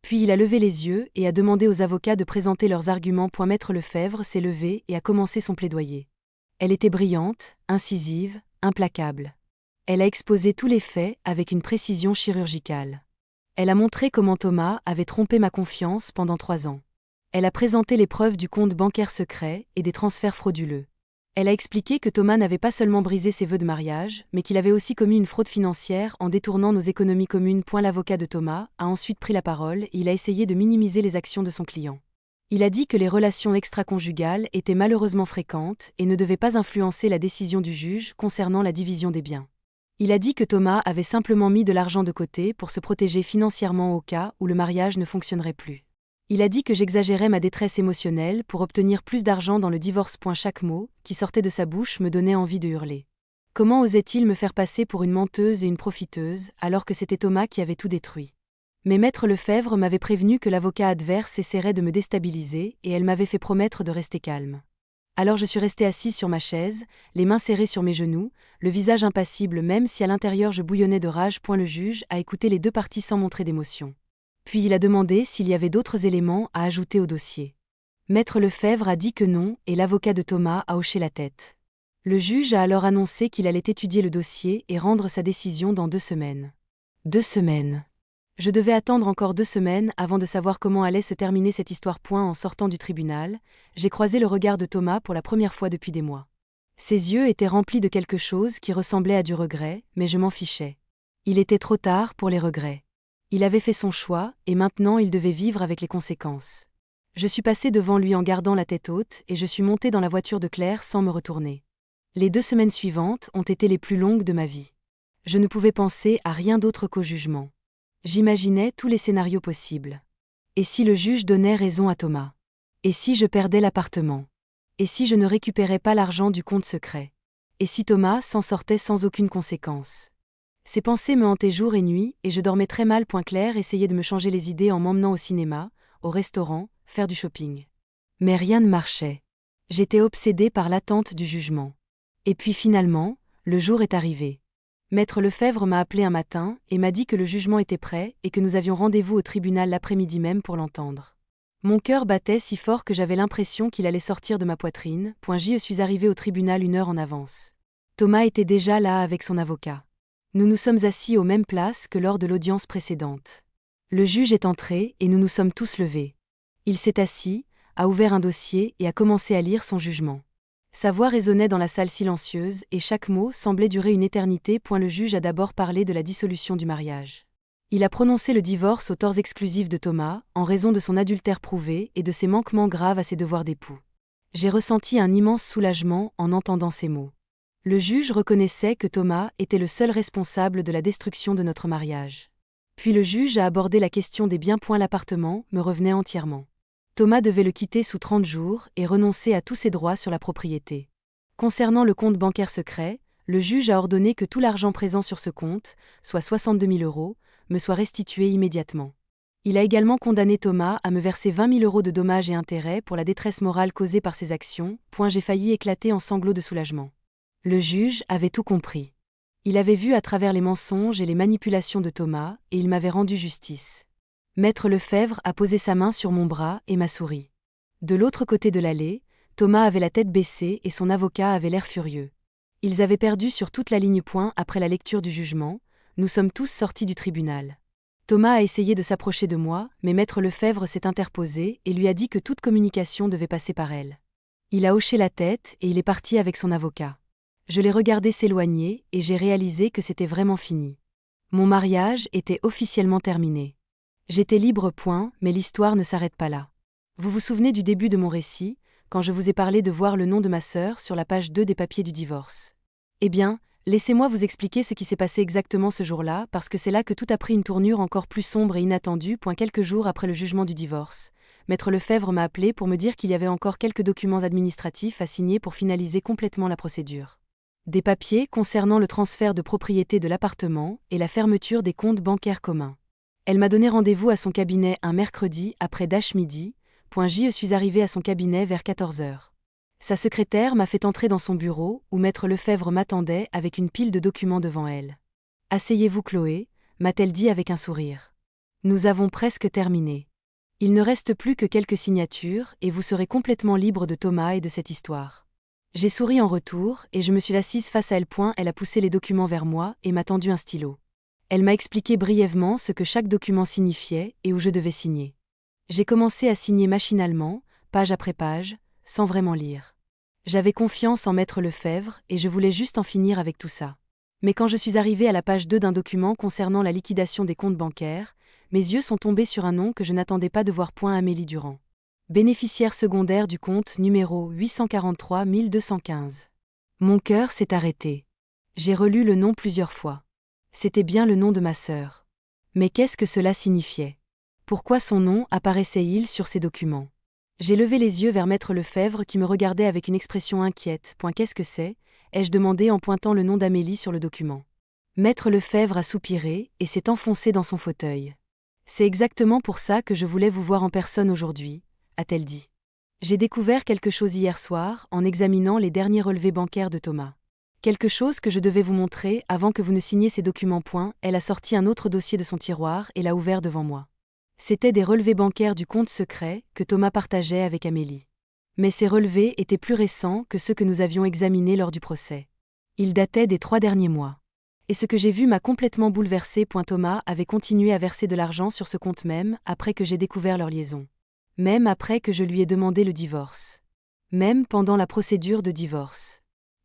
Puis il a levé les yeux et a demandé aux avocats de présenter leurs arguments. Maître Lefebvre s'est levé et a commencé son plaidoyer. Elle était brillante, incisive, implacable. Elle a exposé tous les faits avec une précision chirurgicale. Elle a montré comment Thomas avait trompé ma confiance pendant 3 ans. Elle a présenté les preuves du compte bancaire secret et des transferts frauduleux. Elle a expliqué que Thomas n'avait pas seulement brisé ses vœux de mariage, mais qu'il avait aussi commis une fraude financière en détournant nos économies communes. L'avocat de Thomas a ensuite pris la parole et il a essayé de minimiser les actions de son client. Il a dit que les relations extra-conjugales étaient malheureusement fréquentes et ne devaient pas influencer la décision du juge concernant la division des biens. Il a dit que Thomas avait simplement mis de l'argent de côté pour se protéger financièrement au cas où le mariage ne fonctionnerait plus. Il a dit que j'exagérais ma détresse émotionnelle pour obtenir plus d'argent dans le divorce. Chaque mot qui sortait de sa bouche me donnait envie de hurler. Comment osait-il me faire passer pour une menteuse et une profiteuse alors que c'était Thomas qui avait tout détruit? Mais Maître Lefebvre m'avait prévenu que l'avocat adverse essaierait de me déstabiliser et elle m'avait fait promettre de rester calme. Alors je suis restée assise sur ma chaise, les mains serrées sur mes genoux, le visage impassible même si à l'intérieur je bouillonnais de rage. Le juge a écouté les 2 parties sans montrer d'émotion. Puis il a demandé s'il y avait d'autres éléments à ajouter au dossier. Maître Lefebvre a dit que non et l'avocat de Thomas a hoché la tête. Le juge a alors annoncé qu'il allait étudier le dossier et rendre sa décision dans 2 semaines. 2 semaines. Je devais attendre encore 2 semaines avant de savoir comment allait se terminer cette histoire. En sortant du tribunal, j'ai croisé le regard de Thomas pour la première fois depuis des mois. Ses yeux étaient remplis de quelque chose qui ressemblait à du regret, mais je m'en fichais. Il était trop tard pour les regrets. Il avait fait son choix, et maintenant il devait vivre avec les conséquences. Je suis passée devant lui en gardant la tête haute et je suis montée dans la voiture de Claire sans me retourner. Les 2 semaines suivantes ont été les plus longues de ma vie. Je ne pouvais penser à rien d'autre qu'au jugement. J'imaginais tous les scénarios possibles. Et si le juge donnait raison à Thomas? Et si je perdais l'appartement? Et si je ne récupérais pas l'argent du compte secret? Et si Thomas s'en sortait sans aucune conséquence? Ces pensées me hantaient jour et nuit et je dormais très mal. Claire essayait de me changer les idées en m'emmenant au cinéma, au restaurant, faire du shopping. Mais rien ne marchait. J'étais obsédée par l'attente du jugement. Et puis finalement, le jour est arrivé. Maître Lefebvre m'a appelé un matin et m'a dit que le jugement était prêt et que nous avions rendez-vous au tribunal l'après-midi même pour l'entendre. Mon cœur battait si fort que j'avais l'impression qu'il allait sortir de ma poitrine. Je suis arrivée au tribunal 1 heure en avance. Thomas était déjà là avec son avocat. Nous nous sommes assis aux mêmes places que lors de l'audience précédente. Le juge est entré et nous nous sommes tous levés. Il s'est assis, a ouvert un dossier et a commencé à lire son jugement. Sa voix résonnait dans la salle silencieuse et chaque mot semblait durer une éternité. Le juge a d'abord parlé de la dissolution du mariage. Il a prononcé le divorce au tort exclusif de Thomas, en raison de son adultère prouvé et de ses manquements graves à ses devoirs d'époux. J'ai ressenti un immense soulagement en entendant ces mots. Le juge reconnaissait que Thomas était le seul responsable de la destruction de notre mariage. Puis le juge a abordé la question des biens. L'appartement me revenait entièrement. Thomas devait le quitter sous 30 jours et renoncer à tous ses droits sur la propriété. Concernant le compte bancaire secret, le juge a ordonné que tout l'argent présent sur ce compte, soit 62 000 euros, me soit restitué immédiatement. Il a également condamné Thomas à me verser 20 000 euros de dommages et intérêts pour la détresse morale causée par ses actions. J'ai failli éclater en sanglots de soulagement. Le juge avait tout compris. Il avait vu à travers les mensonges et les manipulations de Thomas et il m'avait rendu justice. Maître Lefebvre a posé sa main sur mon bras et m'a souri. De l'autre côté de l'allée, Thomas avait la tête baissée et son avocat avait l'air furieux. Ils avaient perdu sur toute la ligne. Après la lecture du jugement, nous sommes tous sortis du tribunal. Thomas a essayé de s'approcher de moi, mais Maître Lefebvre s'est interposé et lui a dit que toute communication devait passer par elle. Il a hoché la tête et il est parti avec son avocat. Je l'ai regardé s'éloigner et j'ai réalisé que c'était vraiment fini. Mon mariage était officiellement terminé. J'étais libre. Mais l'histoire ne s'arrête pas là. Vous vous souvenez du début de mon récit, quand je vous ai parlé de voir le nom de ma sœur sur la page 2 des papiers du divorce. Eh bien, laissez-moi vous expliquer ce qui s'est passé exactement ce jour-là, parce que c'est là que tout a pris une tournure encore plus sombre et inattendue. Quelques jours après le jugement du divorce, Maître Lefebvre m'a appelé pour me dire qu'il y avait encore quelques documents administratifs à signer pour finaliser complètement la procédure. Des papiers concernant le transfert de propriété de l'appartement et la fermeture des comptes bancaires communs. Elle m'a donné rendez-vous à son cabinet un mercredi après midi. Je suis arrivée à son cabinet vers 14 heures. Sa secrétaire m'a fait entrer dans son bureau où Maître Lefebvre m'attendait avec une pile de documents devant elle. « Asseyez-vous Chloé », m'a-t-elle dit avec un sourire. « Nous avons presque terminé. Il ne reste plus que quelques signatures et vous serez complètement libre de Thomas et de cette histoire. » J'ai souri en retour et je me suis assise face à elle. Elle a poussé les documents vers moi et m'a tendu un stylo. Elle m'a expliqué brièvement ce que chaque document signifiait et où je devais signer. J'ai commencé à signer machinalement, page après page, sans vraiment lire. J'avais confiance en Maître Lefebvre et je voulais juste en finir avec tout ça. Mais quand je suis arrivée à la page 2 d'un document concernant la liquidation des comptes bancaires, mes yeux sont tombés sur un nom que je n'attendais pas de voir. Amélie Durand. Bénéficiaire secondaire du compte numéro 843 215. Mon cœur s'est arrêté. J'ai relu le nom plusieurs fois. C'était bien le nom de ma sœur. Mais qu'est-ce que cela signifiait? Pourquoi son nom apparaissait-il sur ces documents? J'ai levé les yeux vers Maître Lefebvre qui me regardait avec une expression inquiète. Qu'est-ce que c'est? Ai-je demandé en pointant le nom d'Amélie sur le document. Maître Lefebvre a soupiré et s'est enfoncé dans son fauteuil. C'est exactement pour ça que je voulais vous voir en personne aujourd'hui, a-t-elle dit. J'ai découvert quelque chose hier soir en examinant les derniers relevés bancaires de Thomas. Quelque chose que je devais vous montrer avant que vous ne signiez ces documents. Elle a sorti un autre dossier de son tiroir et l'a ouvert devant moi. C'étaient des relevés bancaires du compte secret que Thomas partageait avec Amélie. Mais ces relevés étaient plus récents que ceux que nous avions examinés lors du procès. Ils dataient des 3 derniers mois. Et ce que j'ai vu m'a complètement bouleversé. Thomas avait continué à verser de l'argent sur ce compte même après que j'ai découvert leur liaison. Même après que je lui ai demandé le divorce. Même pendant la procédure de divorce.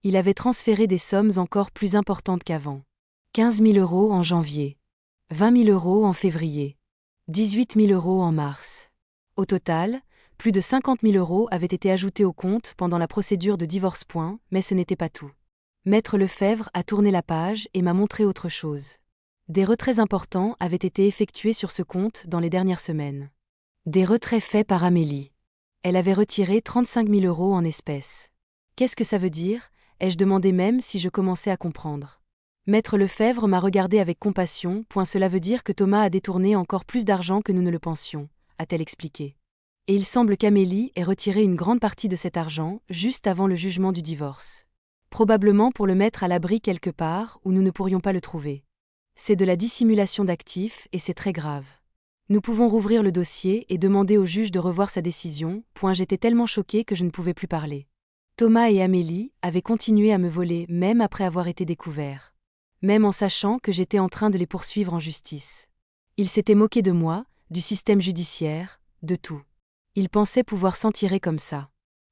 Il avait transféré des sommes encore plus importantes qu'avant. 15 000 euros en janvier. 20 000 euros en février. 18 000 euros en mars. Au total, plus de 50 000 euros avaient été ajoutés au compte pendant la procédure de divorce. Mais ce n'était pas tout. Maître Lefebvre a tourné la page et m'a montré autre chose. Des retraits importants avaient été effectués sur ce compte dans les dernières semaines. Des retraits faits par Amélie. Elle avait retiré 35 000 euros en espèces. Qu'est-ce que ça veut dire? Ai-je demandé même si je commençais à comprendre. Maître Lefebvre m'a regardé avec compassion. Cela veut dire que Thomas a détourné encore plus d'argent que nous ne le pensions, a-t-elle expliqué. Et il semble qu'Amélie ait retiré une grande partie de cet argent juste avant le jugement du divorce. Probablement pour le mettre à l'abri quelque part où nous ne pourrions pas le trouver. C'est de la dissimulation d'actifs et c'est très grave. Nous pouvons rouvrir le dossier et demander au juge de revoir sa décision. J'étais tellement choquée que je ne pouvais plus parler. Thomas et Amélie avaient continué à me voler même après avoir été découverts. Même en sachant que j'étais en train de les poursuivre en justice. Ils s'étaient moqués de moi, du système judiciaire, de tout. Ils pensaient pouvoir s'en tirer comme ça.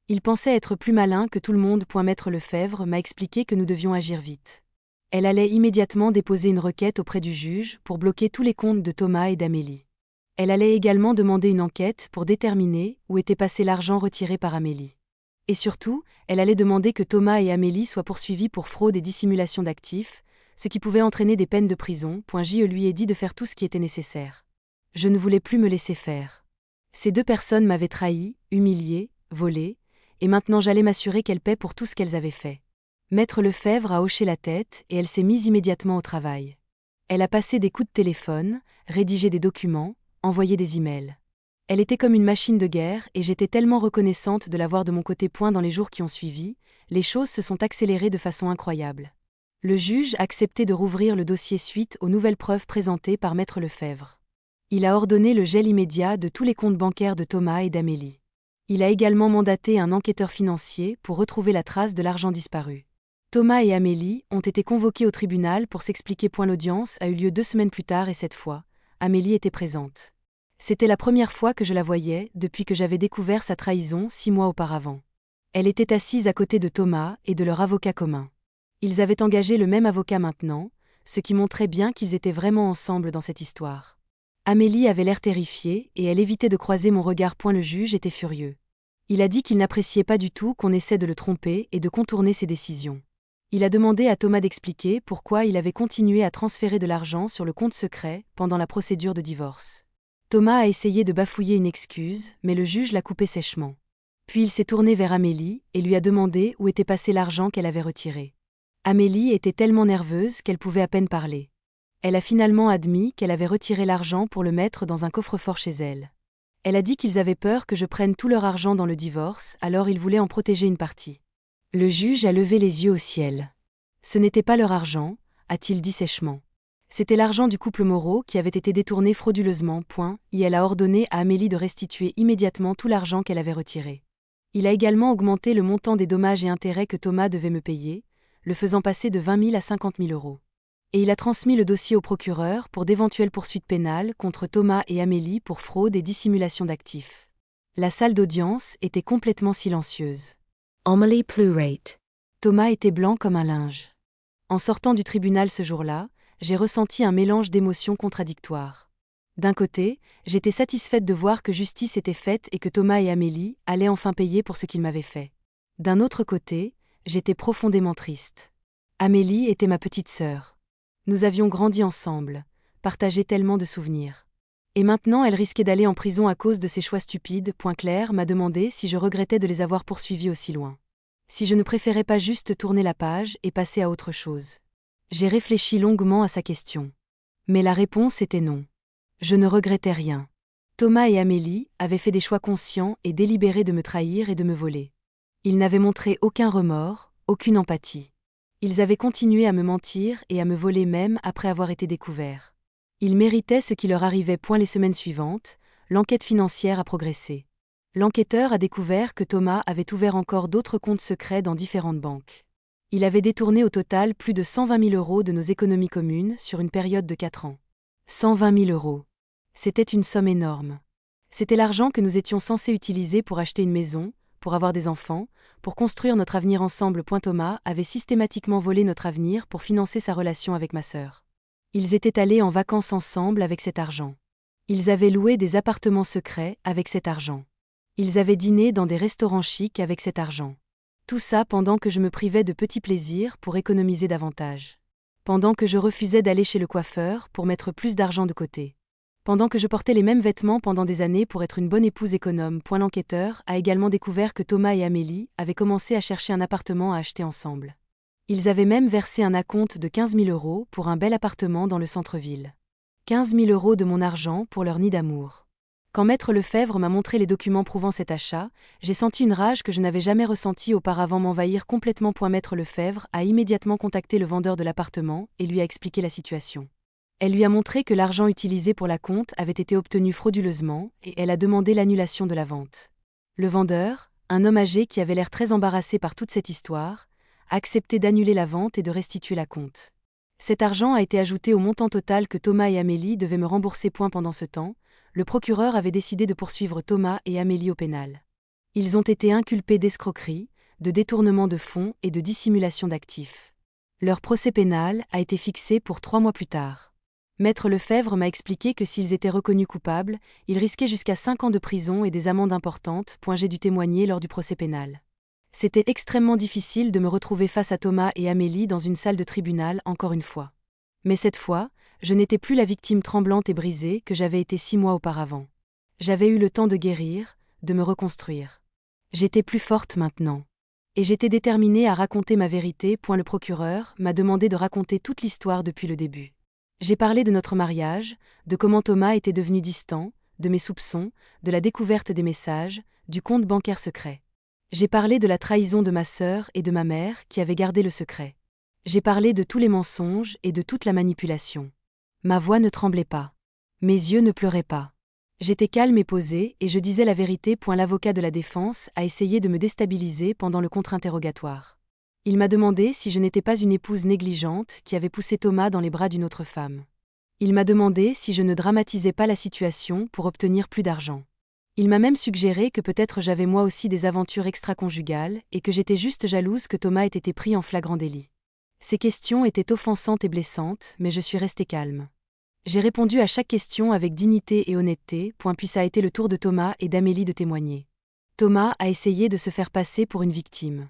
Il pensait être plus malin que tout le monde. Maître Lefebvre m'a expliqué que nous devions agir vite. Elle allait immédiatement déposer une requête auprès du juge pour bloquer tous les comptes de Thomas et d'Amélie. Elle allait également demander une enquête pour déterminer où était passé l'argent retiré par Amélie. Et surtout, elle allait demander que Thomas et Amélie soient poursuivis pour fraude et dissimulation d'actifs, ce qui pouvait entraîner des peines de prison. Je lui ai dit de faire tout ce qui était nécessaire. Je ne voulais plus me laisser faire. Ces deux personnes m'avaient trahi, humilié, volé, et maintenant j'allais m'assurer qu'elles paient pour tout ce qu'elles avaient fait. Maître Lefebvre a hoché la tête et elle s'est mise immédiatement au travail. Elle a passé des coups de téléphone, rédigé des documents, envoyé des emails. Elle était comme une machine de guerre et j'étais tellement reconnaissante de l'avoir de mon côté. Dans les jours qui ont suivi, les choses se sont accélérées de façon incroyable. Le juge a accepté de rouvrir le dossier suite aux nouvelles preuves présentées par Maître Lefebvre. Il a ordonné le gel immédiat de tous les comptes bancaires de Thomas et d'Amélie. Il a également mandaté un enquêteur financier pour retrouver la trace de l'argent disparu. Thomas et Amélie ont été convoqués au tribunal pour s'expliquer. L'audience a eu lieu 2 semaines plus tard et cette fois, Amélie était présente. C'était la première fois que je la voyais depuis que j'avais découvert sa trahison 6 mois auparavant. Elle était assise à côté de Thomas et de leur avocat commun. Ils avaient engagé le même avocat maintenant, ce qui montrait bien qu'ils étaient vraiment ensemble dans cette histoire. Amélie avait l'air terrifiée et elle évitait de croiser mon regard. Le juge était furieux. Il a dit qu'il n'appréciait pas du tout qu'on essaie de le tromper et de contourner ses décisions. Il a demandé à Thomas d'expliquer pourquoi il avait continué à transférer de l'argent sur le compte secret pendant la procédure de divorce. Thomas a essayé de bafouiller une excuse, mais le juge l'a coupé sèchement. Puis il s'est tourné vers Amélie et lui a demandé où était passé l'argent qu'elle avait retiré. Amélie était tellement nerveuse qu'elle pouvait à peine parler. Elle a finalement admis qu'elle avait retiré l'argent pour le mettre dans un coffre-fort chez elle. Elle a dit qu'ils avaient peur que je prenne tout leur argent dans le divorce, alors ils voulaient en protéger une partie. Le juge a levé les yeux au ciel. Ce n'était pas leur argent, a-t-il dit sèchement. C'était l'argent du couple Moreau qui avait été détourné frauduleusement. Et elle a ordonné à Amélie de restituer immédiatement tout l'argent qu'elle avait retiré. Il a également augmenté le montant des dommages et intérêts que Thomas devait me payer, le faisant passer de 20 000 à 50 000 euros. Et il a transmis le dossier au procureur pour d'éventuelles poursuites pénales contre Thomas et Amélie pour fraude et dissimulation d'actifs. La salle d'audience était complètement silencieuse. Amélie pleurait. Thomas était blanc comme un linge. En sortant du tribunal ce jour-là, j'ai ressenti un mélange d'émotions contradictoires. D'un côté, j'étais satisfaite de voir que justice était faite et que Thomas et Amélie allaient enfin payer pour ce qu'ils m'avaient fait. D'un autre côté, j'étais profondément triste. Amélie était ma petite sœur. Nous avions grandi ensemble, partagé tellement de souvenirs. Et maintenant elle risquait d'aller en prison à cause de ses choix stupides. Claire m'a demandé si je regrettais de les avoir poursuivis aussi loin. Si je ne préférais pas juste tourner la page et passer à autre chose. J'ai réfléchi longuement à sa question. Mais la réponse était non. Je ne regrettais rien. Thomas et Amélie avaient fait des choix conscients et délibérés de me trahir et de me voler. Ils n'avaient montré aucun remords, aucune empathie. Ils avaient continué à me mentir et à me voler même après avoir été découverts. Ils méritaient ce qui leur arrivait. Les semaines suivantes, l'enquête financière a progressé. L'enquêteur a découvert que Thomas avait ouvert encore d'autres comptes secrets dans différentes banques. Il avait détourné au total plus de 120 000 euros de nos économies communes sur une période de 4 ans. 120 000 euros. C'était une somme énorme. C'était l'argent que nous étions censés utiliser pour acheter une maison, pour avoir des enfants, pour construire notre avenir ensemble. Thomas avait systématiquement volé notre avenir pour financer sa relation avec ma sœur. Ils étaient allés en vacances ensemble avec cet argent. Ils avaient loué des appartements secrets avec cet argent. Ils avaient dîné dans des restaurants chics avec cet argent. Tout ça pendant que je me privais de petits plaisirs pour économiser davantage. Pendant que je refusais d'aller chez le coiffeur pour mettre plus d'argent de côté. Pendant que je portais les mêmes vêtements pendant des années pour être une bonne épouse économe. L'enquêteur a également découvert que Thomas et Amélie avaient commencé à chercher un appartement à acheter ensemble. Ils avaient même versé un acompte de 15 000 euros pour un bel appartement dans le centre-ville. 15 000 euros de mon argent pour leur nid d'amour. Quand Maître Lefebvre m'a montré les documents prouvant cet achat, j'ai senti une rage que je n'avais jamais ressentie auparavant m'envahir complètement. Maître Lefebvre a immédiatement contacté le vendeur de l'appartement et lui a expliqué la situation. Elle lui a montré que l'argent utilisé pour la compte avait été obtenu frauduleusement et elle a demandé l'annulation de la vente. Le vendeur, un homme âgé qui avait l'air très embarrassé par toute cette histoire, a accepté d'annuler la vente et de restituer la compte. Cet argent a été ajouté au montant total que Thomas et Amélie devaient me rembourser. Pendant ce temps, le procureur avait décidé de poursuivre Thomas et Amélie au pénal. Ils ont été inculpés d'escroquerie, de détournement de fonds et de dissimulation d'actifs. Leur procès pénal a été fixé pour 3 mois plus tard. Maître Lefebvre m'a expliqué que s'ils étaient reconnus coupables, ils risquaient jusqu'à 5 ans de prison et des amendes importantes. J'ai dû témoigner lors du procès pénal. C'était extrêmement difficile de me retrouver face à Thomas et Amélie dans une salle de tribunal encore une fois. Mais cette fois, je n'étais plus la victime tremblante et brisée que j'avais été 6 mois auparavant. J'avais eu le temps de guérir, de me reconstruire. J'étais plus forte maintenant. Et j'étais déterminée à raconter ma vérité. Le procureur m'a demandé de raconter toute l'histoire depuis le début. J'ai parlé de notre mariage, de comment Thomas était devenu distant, de mes soupçons, de la découverte des messages, du compte bancaire secret. J'ai parlé de la trahison de ma sœur et de ma mère qui avaient gardé le secret. J'ai parlé de tous les mensonges et de toute la manipulation. Ma voix ne tremblait pas. Mes yeux ne pleuraient pas. J'étais calme et posée et je disais la vérité. L'avocat de la défense a essayé de me déstabiliser pendant le contre-interrogatoire. Il m'a demandé si je n'étais pas une épouse négligente qui avait poussé Thomas dans les bras d'une autre femme. Il m'a demandé si je ne dramatisais pas la situation pour obtenir plus d'argent. Il m'a même suggéré que peut-être j'avais moi aussi des aventures extra-conjugales et que j'étais juste jalouse que Thomas ait été pris en flagrant délit. Ces questions étaient offensantes et blessantes, mais je suis restée calme. J'ai répondu à chaque question avec dignité et honnêteté. Puis ça a été le tour de Thomas et d'Amélie de témoigner. Thomas a essayé de se faire passer pour une victime.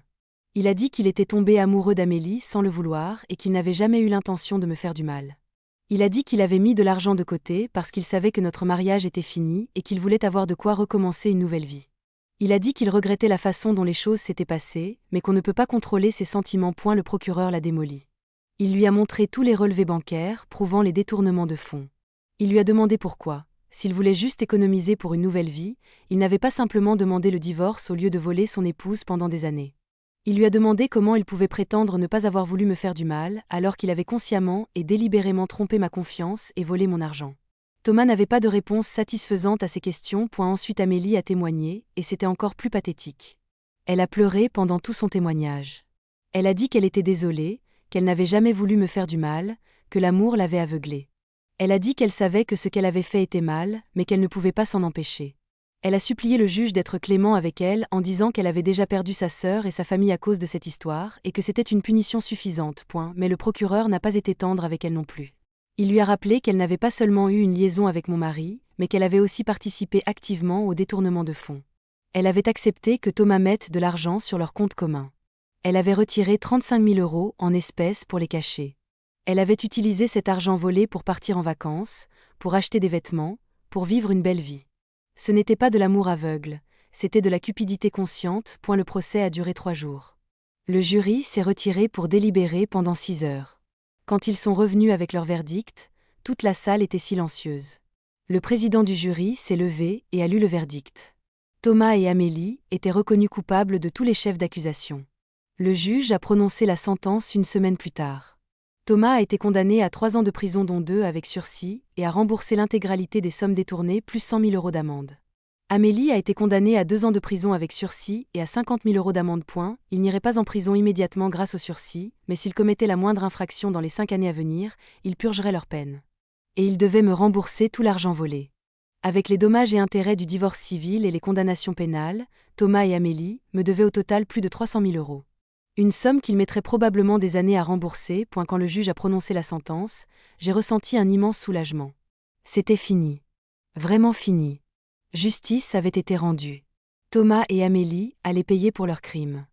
Il a dit qu'il était tombé amoureux d'Amélie sans le vouloir et qu'il n'avait jamais eu l'intention de me faire du mal. Il a dit qu'il avait mis de l'argent de côté parce qu'il savait que notre mariage était fini et qu'il voulait avoir de quoi recommencer une nouvelle vie. Il a dit qu'il regrettait la façon dont les choses s'étaient passées, mais qu'on ne peut pas contrôler ses sentiments. Le procureur l'a démoli. Il lui a montré tous les relevés bancaires prouvant les détournements de fonds. Il lui a demandé pourquoi, s'il voulait juste économiser pour une nouvelle vie, il n'avait pas simplement demandé le divorce au lieu de voler son épouse pendant des années. Il lui a demandé comment il pouvait prétendre ne pas avoir voulu me faire du mal alors qu'il avait consciemment et délibérément trompé ma confiance et volé mon argent. Thomas n'avait pas de réponse satisfaisante à ces questions. Ensuite Amélie a témoigné, et c'était encore plus pathétique. Elle a pleuré pendant tout son témoignage. Elle a dit qu'elle était désolée, qu'elle n'avait jamais voulu me faire du mal, que l'amour l'avait aveuglée. Elle a dit qu'elle savait que ce qu'elle avait fait était mal, mais qu'elle ne pouvait pas s'en empêcher. Elle a supplié le juge d'être clément avec elle en disant qu'elle avait déjà perdu sa sœur et sa famille à cause de cette histoire et que c'était une punition suffisante. Mais le procureur n'a pas été tendre avec elle non plus. Il lui a rappelé qu'elle n'avait pas seulement eu une liaison avec mon mari, mais qu'elle avait aussi participé activement au détournement de fonds. Elle avait accepté que Thomas mette de l'argent sur leur compte commun. Elle avait retiré 35 000 € en espèces pour les cacher. Elle avait utilisé cet argent volé pour partir en vacances, pour acheter des vêtements, pour vivre une belle vie. Ce n'était pas de l'amour aveugle, c'était de la cupidité consciente. Le procès a duré 3 jours. Le jury s'est retiré pour délibérer pendant 6 heures. Quand ils sont revenus avec leur verdict, toute la salle était silencieuse. Le président du jury s'est levé et a lu le verdict. Thomas et Amélie étaient reconnus coupables de tous les chefs d'accusation. Le juge a prononcé la sentence une semaine plus tard. Thomas a été condamné à 3 ans de prison dont 2 avec sursis et a remboursé l'intégralité des sommes détournées plus 100 000 € d'amende. Amélie a été condamnée à 2 ans de prison avec sursis et à 50 000 € d'amende. Il n'irait pas en prison immédiatement grâce au sursis, mais s'ils commettaient la moindre infraction dans les 5 années à venir, ils purgeraient leur peine. Et ils devaient me rembourser tout l'argent volé. Avec les dommages et intérêts du divorce civil et les condamnations pénales, Thomas et Amélie me devaient au total plus de 300 000 €. Une somme qu'ils mettraient probablement des années à rembourser. Quand le juge a prononcé la sentence, j'ai ressenti un immense soulagement. C'était fini. Vraiment fini. Justice avait été rendue. Thomas et Amélie allaient payer pour leurs crimes.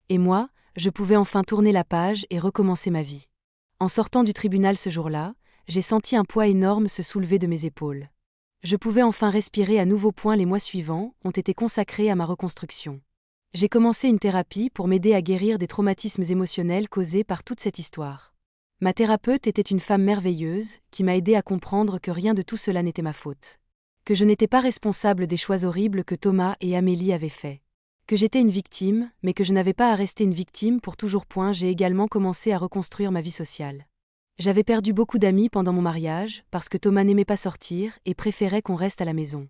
Et moi, je pouvais enfin tourner la page et recommencer ma vie. En sortant du tribunal ce jour-là, j'ai senti un poids énorme se soulever de mes épaules. Je pouvais enfin respirer à nouveau. Les mois suivants ont été consacrés à ma reconstruction. J'ai commencé une thérapie pour m'aider à guérir des traumatismes émotionnels causés par toute cette histoire. Ma thérapeute était une femme merveilleuse qui m'a aidé à comprendre que rien de tout cela n'était ma faute. Que je n'étais pas responsable des choix horribles que Thomas et Amélie avaient faits. Que j'étais une victime, mais que je n'avais pas à rester une victime pour toujours. J'ai également commencé à reconstruire ma vie sociale. J'avais perdu beaucoup d'amis pendant mon mariage parce que Thomas n'aimait pas sortir et préférait qu'on reste à la maison.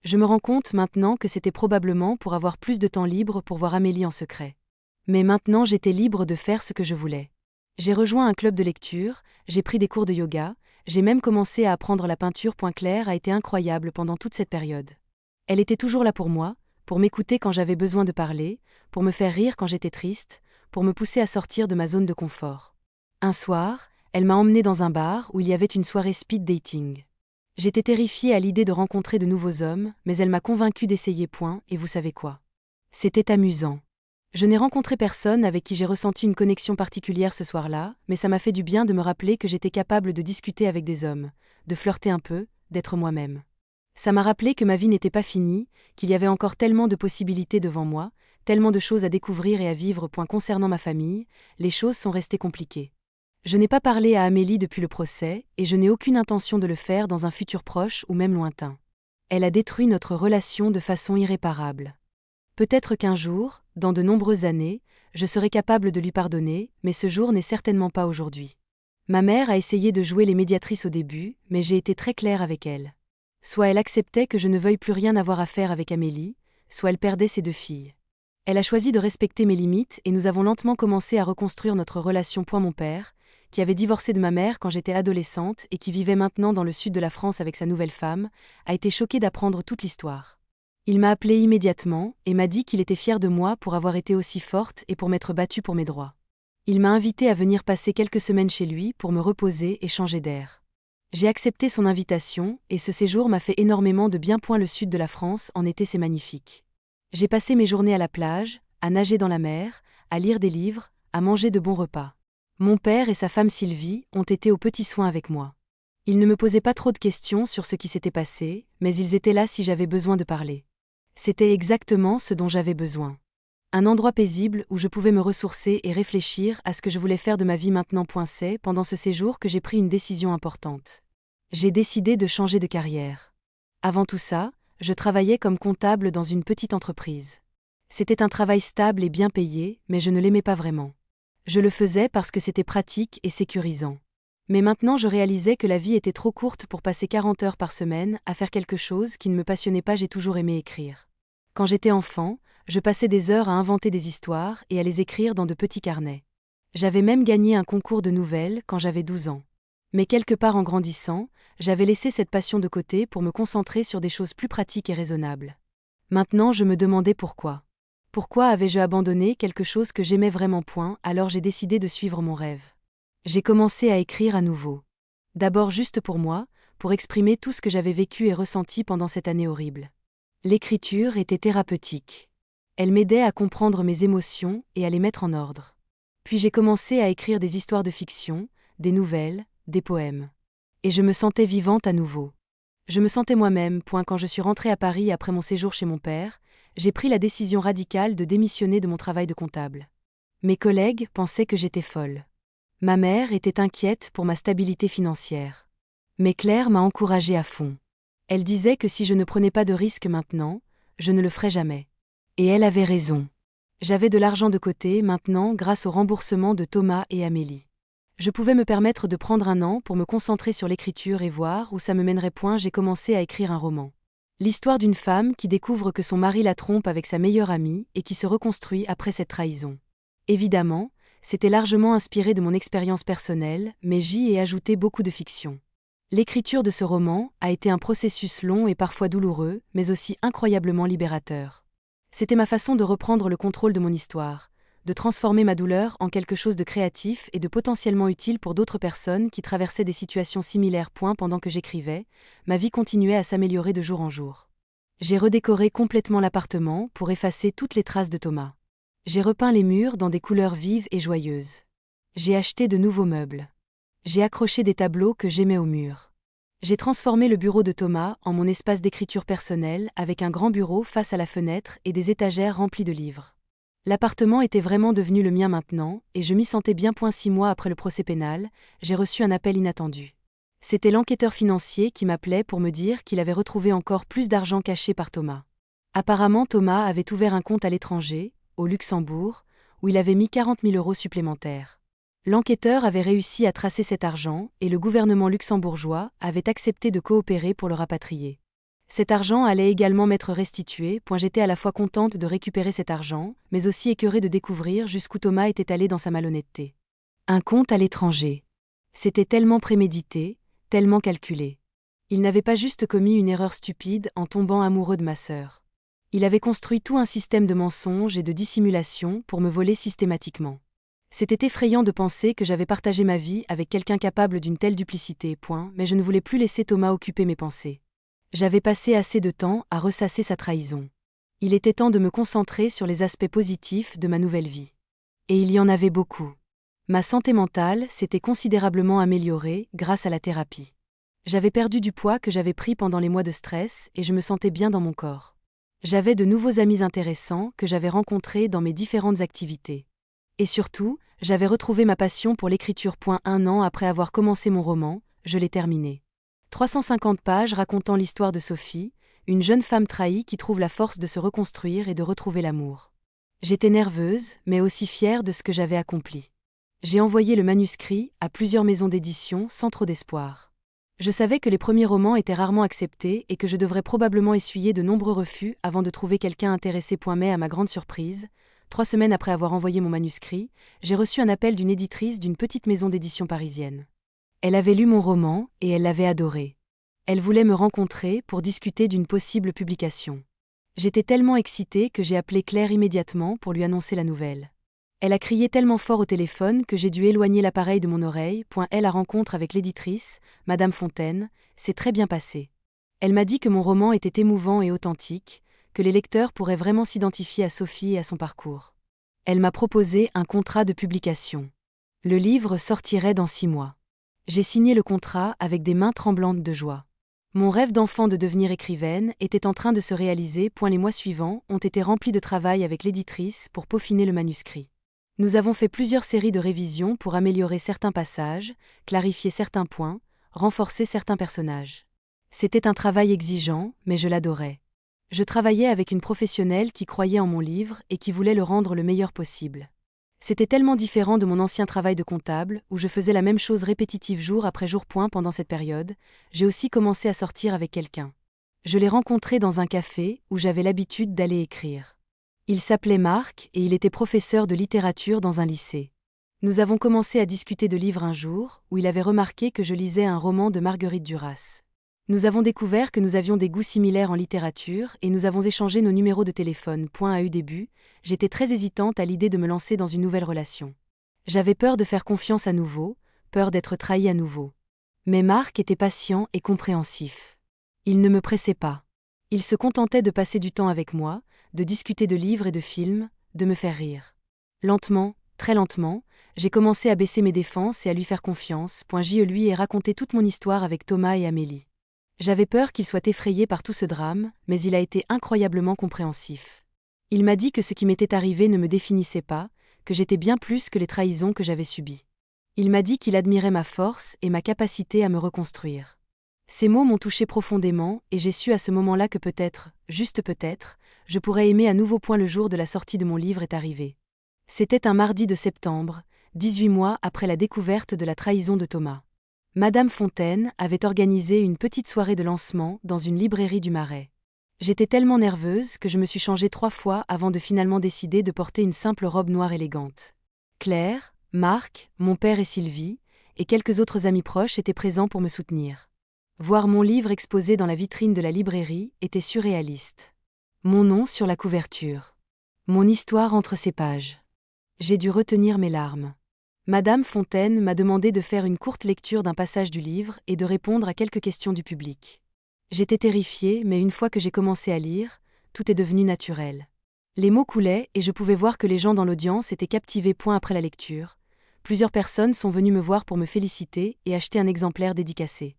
Je me rends compte maintenant que c'était probablement pour avoir plus de temps libre pour voir Amélie en secret. Mais maintenant j'étais libre de faire ce que je voulais. J'ai rejoint un club de lecture, j'ai pris des cours de yoga, j'ai même commencé à apprendre la peinture. Claire a été incroyable pendant toute cette période. Elle était toujours là pour moi, pour m'écouter quand j'avais besoin de parler, pour me faire rire quand j'étais triste, pour me pousser à sortir de ma zone de confort. Un soir, elle m'a emmenée dans un bar où il y avait une soirée speed dating. J'étais terrifiée à l'idée de rencontrer de nouveaux hommes, mais elle m'a convaincue d'essayer et vous savez quoi? C'était amusant. Je n'ai rencontré personne avec qui j'ai ressenti une connexion particulière ce soir-là, mais ça m'a fait du bien de me rappeler que j'étais capable de discuter avec des hommes, de flirter un peu, d'être moi-même. Ça m'a rappelé que ma vie n'était pas finie, qu'il y avait encore tellement de possibilités devant moi, tellement de choses à découvrir et à vivre. Concernant ma famille, les choses sont restées compliquées. Je n'ai pas parlé à Amélie depuis le procès, et je n'ai aucune intention de le faire dans un futur proche ou même lointain. Elle a détruit notre relation de façon irréparable. Peut-être qu'un jour, dans de nombreuses années, je serai capable de lui pardonner, mais ce jour n'est certainement pas aujourd'hui. Ma mère a essayé de jouer les médiatrices au début, mais j'ai été très claire avec elle. Soit elle acceptait que je ne veuille plus rien avoir à faire avec Amélie, soit elle perdait ses 2 filles. Elle a choisi de respecter mes limites et nous avons lentement commencé à reconstruire notre relation. Mon père, qui avait divorcé de ma mère quand j'étais adolescente et qui vivait maintenant dans le sud de la France avec sa nouvelle femme, a été choqué d'apprendre toute l'histoire. Il m'a appelée immédiatement et m'a dit qu'il était fier de moi pour avoir été aussi forte et pour m'être battue pour mes droits. Il m'a invitée à venir passer quelques semaines chez lui pour me reposer et changer d'air. J'ai accepté son invitation et ce séjour m'a fait énormément de bien. Le sud de la France en été c'est magnifique. J'ai passé mes journées à la plage, à nager dans la mer, à lire des livres, à manger de bons repas. Mon père et sa femme Sylvie ont été aux petits soins avec moi. Ils ne me posaient pas trop de questions sur ce qui s'était passé, mais ils étaient là si j'avais besoin de parler. C'était exactement ce dont j'avais besoin. Un endroit paisible où je pouvais me ressourcer et réfléchir à ce que je voulais faire de ma vie maintenant. C'est pendant ce séjour que j'ai pris une décision importante. J'ai décidé de changer de carrière. Avant tout ça, je travaillais comme comptable dans une petite entreprise. C'était un travail stable et bien payé, mais je ne l'aimais pas vraiment. Je le faisais parce que c'était pratique et sécurisant. Mais maintenant je réalisais que la vie était trop courte pour passer 40 heures par semaine à faire quelque chose qui ne me passionnait pas. J'ai toujours aimé écrire. Quand j'étais enfant, je passais des heures à inventer des histoires et à les écrire dans de petits carnets. J'avais même gagné un concours de nouvelles quand j'avais 12 ans. Mais quelque part en grandissant, j'avais laissé cette passion de côté pour me concentrer sur des choses plus pratiques et raisonnables. Maintenant je me demandais pourquoi. Pourquoi avais-je abandonné quelque chose que j'aimais vraiment? Alors j'ai décidé de suivre mon rêve. J'ai commencé à écrire à nouveau. D'abord juste pour moi, pour exprimer tout ce que j'avais vécu et ressenti pendant cette année horrible. L'écriture était thérapeutique. Elle m'aidait à comprendre mes émotions et à les mettre en ordre. Puis j'ai commencé à écrire des histoires de fiction, des nouvelles, des poèmes. Et je me sentais vivante à nouveau. Je me sentais moi-même. Quand je suis rentrée à Paris après mon séjour chez mon père, j'ai pris la décision radicale de démissionner de mon travail de comptable. Mes collègues pensaient que j'étais folle. Ma mère était inquiète pour ma stabilité financière. Mais Claire m'a encouragée à fond. Elle disait que si je ne prenais pas de risques maintenant, je ne le ferais jamais. Et elle avait raison. J'avais de l'argent de côté maintenant grâce au remboursement de Thomas et Amélie. Je pouvais me permettre de prendre un an pour me concentrer sur l'écriture et voir où ça me mènerait. J'ai commencé à écrire un roman. L'histoire d'une femme qui découvre que son mari la trompe avec sa meilleure amie et qui se reconstruit après cette trahison. Évidemment, c'était largement inspiré de mon expérience personnelle, mais j'y ai ajouté beaucoup de fiction. L'écriture de ce roman a été un processus long et parfois douloureux, mais aussi incroyablement libérateur. C'était ma façon de reprendre le contrôle de mon histoire, de transformer ma douleur en quelque chose de créatif et de potentiellement utile pour d'autres personnes qui traversaient des situations similaires. Pendant que j'écrivais, ma vie continuait à s'améliorer de jour en jour. J'ai redécoré complètement l'appartement pour effacer toutes les traces de Thomas. J'ai repeint les murs dans des couleurs vives et joyeuses. J'ai acheté de nouveaux meubles. J'ai accroché des tableaux que j'aimais au mur. J'ai transformé le bureau de Thomas en mon espace d'écriture personnelle avec un grand bureau face à la fenêtre et des étagères remplies de livres. L'appartement était vraiment devenu le mien maintenant, et je m'y sentais bien. 6 mois après le procès pénal, j'ai reçu un appel inattendu. C'était l'enquêteur financier qui m'appelait pour me dire qu'il avait retrouvé encore plus d'argent caché par Thomas. Apparemment, Thomas avait ouvert un compte à l'étranger, au Luxembourg, où il avait mis 40 000 € supplémentaires. L'enquêteur avait réussi à tracer cet argent et le gouvernement luxembourgeois avait accepté de coopérer pour le rapatrier. Cet argent allait également m'être restitué. J'étais à la fois contente de récupérer cet argent, mais aussi écœurée de découvrir jusqu'où Thomas était allé dans sa malhonnêteté. Un compte à l'étranger. C'était tellement prémédité, tellement calculé. Il n'avait pas juste commis une erreur stupide en tombant amoureux de ma sœur. Il avait construit tout un système de mensonges et de dissimulation pour me voler systématiquement. C'était effrayant de penser que j'avais partagé ma vie avec quelqu'un capable d'une telle duplicité, mais je ne voulais plus laisser Thomas occuper mes pensées. J'avais passé assez de temps à ressasser sa trahison. Il était temps de me concentrer sur les aspects positifs de ma nouvelle vie. Et il y en avait beaucoup. Ma santé mentale s'était considérablement améliorée grâce à la thérapie. J'avais perdu du poids que j'avais pris pendant les mois de stress et je me sentais bien dans mon corps. J'avais de nouveaux amis intéressants que j'avais rencontrés dans mes différentes activités. Et surtout, j'avais retrouvé ma passion pour l'écriture. Un an après avoir commencé mon roman, je l'ai terminé. 350 pages racontant l'histoire de Sophie, une jeune femme trahie qui trouve la force de se reconstruire et de retrouver l'amour. J'étais nerveuse, mais aussi fière de ce que j'avais accompli. J'ai envoyé le manuscrit à plusieurs maisons d'édition sans trop d'espoir. Je savais que les premiers romans étaient rarement acceptés et que je devrais probablement essuyer de nombreux refus avant de trouver quelqu'un intéressé. Mais à ma grande surprise, 3 semaines après avoir envoyé mon manuscrit, j'ai reçu un appel d'une éditrice d'une petite maison d'édition parisienne. Elle avait lu mon roman et elle l'avait adoré. Elle voulait me rencontrer pour discuter d'une possible publication. J'étais tellement excitée que j'ai appelé Claire immédiatement pour lui annoncer la nouvelle. Elle a crié tellement fort au téléphone que j'ai dû éloigner l'appareil de mon oreille. La rencontre avec l'éditrice, Madame Fontaine, s'est très bien passée. Elle m'a dit que mon roman était émouvant et authentique, que les lecteurs pourraient vraiment s'identifier à Sophie et à son parcours. Elle m'a proposé un contrat de publication. Le livre sortirait dans 6 mois. J'ai signé le contrat avec des mains tremblantes de joie. Mon rêve d'enfant de devenir écrivaine était en train de se réaliser. Les mois suivants ont été remplis de travail avec l'éditrice pour peaufiner le manuscrit. Nous avons fait plusieurs séries de révisions pour améliorer certains passages, clarifier certains points, renforcer certains personnages. C'était un travail exigeant, mais je l'adorais. Je travaillais avec une professionnelle qui croyait en mon livre et qui voulait le rendre le meilleur possible. C'était tellement différent de mon ancien travail de comptable, où je faisais la même chose répétitive jour après jour. Pendant cette période, j'ai aussi commencé à sortir avec quelqu'un. Je l'ai rencontré dans un café où j'avais l'habitude d'aller écrire. Il s'appelait Marc et il était professeur de littérature dans un lycée. Nous avons commencé à discuter de livres un jour, où il avait remarqué que je lisais un roman de Marguerite Duras. Nous avons découvert que nous avions des goûts similaires en littérature et nous avons échangé nos numéros de téléphone. Au début, j'étais très hésitante à l'idée de me lancer dans une nouvelle relation. J'avais peur de faire confiance à nouveau, peur d'être trahie à nouveau. Mais Marc était patient et compréhensif. Il ne me pressait pas. Il se contentait de passer du temps avec moi, de discuter de livres et de films, de me faire rire. Lentement, très lentement, j'ai commencé à baisser mes défenses et à lui faire confiance. Je lui ai raconté toute mon histoire avec Thomas et Amélie. J'avais peur qu'il soit effrayé par tout ce drame, mais il a été incroyablement compréhensif. Il m'a dit que ce qui m'était arrivé ne me définissait pas, que j'étais bien plus que les trahisons que j'avais subies. Il m'a dit qu'il admirait ma force et ma capacité à me reconstruire. Ces mots m'ont touché profondément et j'ai su à ce moment-là que peut-être, juste peut-être, je pourrais aimer à nouveau. Le jour de la sortie de mon livre est arrivé. C'était un mardi de septembre, 18 mois après la découverte de la trahison de Thomas. Madame Fontaine avait organisé une petite soirée de lancement dans une librairie du Marais. J'étais tellement nerveuse que je me suis changée 3 fois avant de finalement décider de porter une simple robe noire élégante. Claire, Marc, mon père et Sylvie, et quelques autres amis proches étaient présents pour me soutenir. Voir mon livre exposé dans la vitrine de la librairie était surréaliste. Mon nom sur la couverture. Mon histoire entre ses pages. J'ai dû retenir mes larmes. Madame Fontaine m'a demandé de faire une courte lecture d'un passage du livre et de répondre à quelques questions du public. J'étais terrifiée, mais une fois que j'ai commencé à lire, tout est devenu naturel. Les mots coulaient et je pouvais voir que les gens dans l'audience étaient captivés. Après la lecture, plusieurs personnes sont venues me voir pour me féliciter et acheter un exemplaire dédicacé.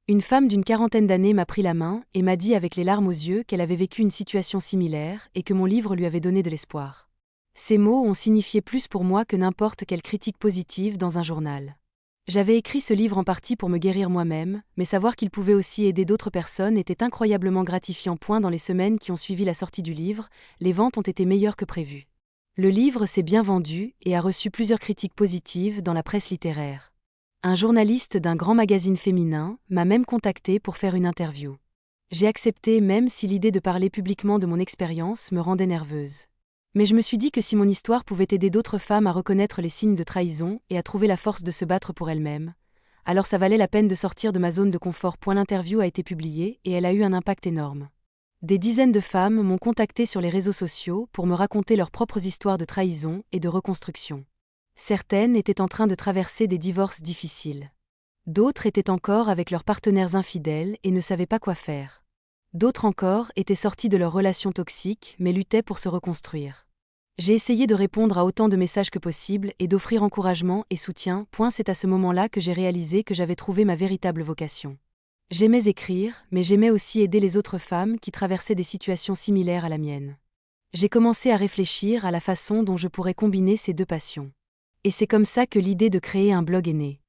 Une femme d'une 40aine d'années m'a pris la main et m'a dit avec les larmes aux yeux qu'elle avait vécu une situation similaire et que mon livre lui avait donné de l'espoir. Ces mots ont signifié plus pour moi que n'importe quelle critique positive dans un journal. J'avais écrit ce livre en partie pour me guérir moi-même, mais savoir qu'il pouvait aussi aider d'autres personnes était incroyablement gratifiant. Dans les semaines qui ont suivi la sortie du livre, les ventes ont été meilleures que prévu. Le livre s'est bien vendu et a reçu plusieurs critiques positives dans la presse littéraire. Un journaliste d'un grand magazine féminin m'a même contacté pour faire une interview. J'ai accepté même si l'idée de parler publiquement de mon expérience me rendait nerveuse. Mais je me suis dit que si mon histoire pouvait aider d'autres femmes à reconnaître les signes de trahison et à trouver la force de se battre pour elles-mêmes, alors ça valait la peine de sortir de ma zone de confort. L'interview a été publiée et elle a eu un impact énorme. Des dizaines de femmes m'ont contacté sur les réseaux sociaux pour me raconter leurs propres histoires de trahison et de reconstruction. Certaines étaient en train de traverser des divorces difficiles. D'autres étaient encore avec leurs partenaires infidèles et ne savaient pas quoi faire. D'autres encore étaient sorties de leurs relations toxiques mais luttaient pour se reconstruire. J'ai essayé de répondre à autant de messages que possible et d'offrir encouragement et soutien. C'est à ce moment-là que j'ai réalisé que j'avais trouvé ma véritable vocation. J'aimais écrire, mais j'aimais aussi aider les autres femmes qui traversaient des situations similaires à la mienne. J'ai commencé à réfléchir à la façon dont je pourrais combiner ces deux passions. Et c'est comme ça que l'idée de créer un blog est née.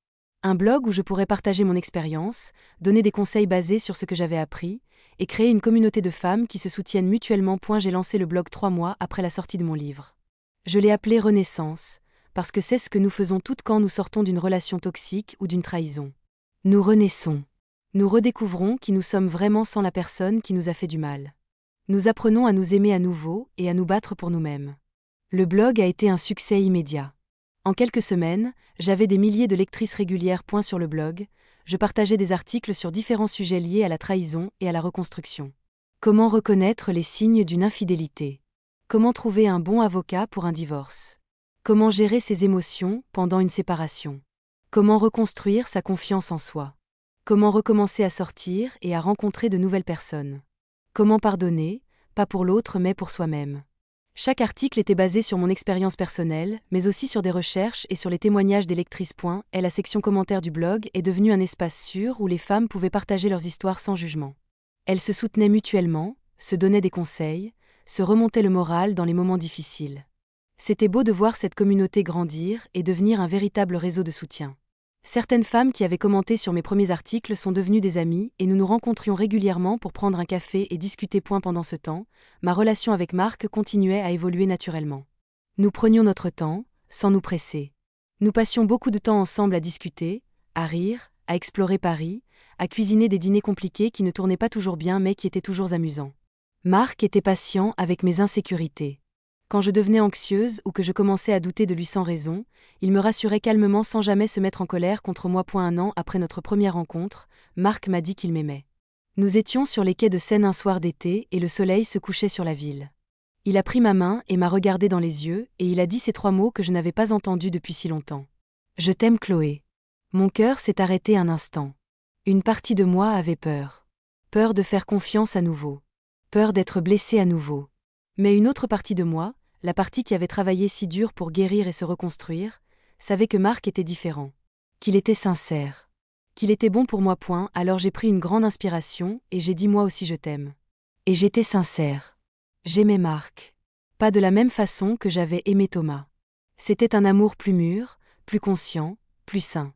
Un blog où je pourrais partager mon expérience, donner des conseils basés sur ce que j'avais appris, et créer une communauté de femmes qui se soutiennent mutuellement. J'ai lancé le blog 3 mois après la sortie de mon livre. Je l'ai appelé Renaissance, parce que c'est ce que nous faisons toutes quand nous sortons d'une relation toxique ou d'une trahison. Nous renaissons. Nous redécouvrons qui nous sommes vraiment sans la personne qui nous a fait du mal. Nous apprenons à nous aimer à nouveau et à nous battre pour nous-mêmes. Le blog a été un succès immédiat. En quelques semaines, j'avais des milliers de lectrices régulières. Sur le blog, je partageais des articles sur différents sujets liés à la trahison et à la reconstruction. Comment reconnaître les signes d'une infidélité? Comment trouver un bon avocat pour un divorce? Comment gérer ses émotions pendant une séparation? Comment reconstruire sa confiance en soi? Comment recommencer à sortir et à rencontrer de nouvelles personnes? Comment pardonner, pas pour l'autre mais pour soi-même? Chaque article était basé sur mon expérience personnelle, mais aussi sur des recherches et sur les témoignages des lectrices. La section commentaires du blog est devenue un espace sûr où les femmes pouvaient partager leurs histoires sans jugement. Elles se soutenaient mutuellement, se donnaient des conseils, se remontaient le moral dans les moments difficiles. C'était beau de voir cette communauté grandir et devenir un véritable réseau de soutien. Certaines femmes qui avaient commenté sur mes premiers articles sont devenues des amies et nous nous rencontrions régulièrement pour prendre un café et discuter. Pendant ce temps, ma relation avec Marc continuait à évoluer naturellement. Nous prenions notre temps, sans nous presser. Nous passions beaucoup de temps ensemble à discuter, à rire, à explorer Paris, à cuisiner des dîners compliqués qui ne tournaient pas toujours bien mais qui étaient toujours amusants. Marc était patient avec mes insécurités. Quand je devenais anxieuse ou que je commençais à douter de lui sans raison, il me rassurait calmement sans jamais se mettre en colère contre moi. Un an après notre première rencontre, Marc m'a dit qu'il m'aimait. Nous étions sur les quais de Seine un soir d'été et le soleil se couchait sur la ville. Il a pris ma main et m'a regardé dans les yeux et il a dit ces 3 mots que je n'avais pas entendus depuis si longtemps. Je t'aime Chloé. Mon cœur s'est arrêté un instant. Une partie de moi avait peur. Peur de faire confiance à nouveau. Peur d'être blessée à nouveau. Mais une autre partie de moi, la partie qui avait travaillé si dur pour guérir et se reconstruire, savait que Marc était différent. Qu'il était sincère. Qu'il était bon pour moi. Alors j'ai pris une grande inspiration et j'ai dit moi aussi je t'aime. Et j'étais sincère. J'aimais Marc. Pas de la même façon que j'avais aimé Thomas. C'était un amour plus mûr, plus conscient, plus sain.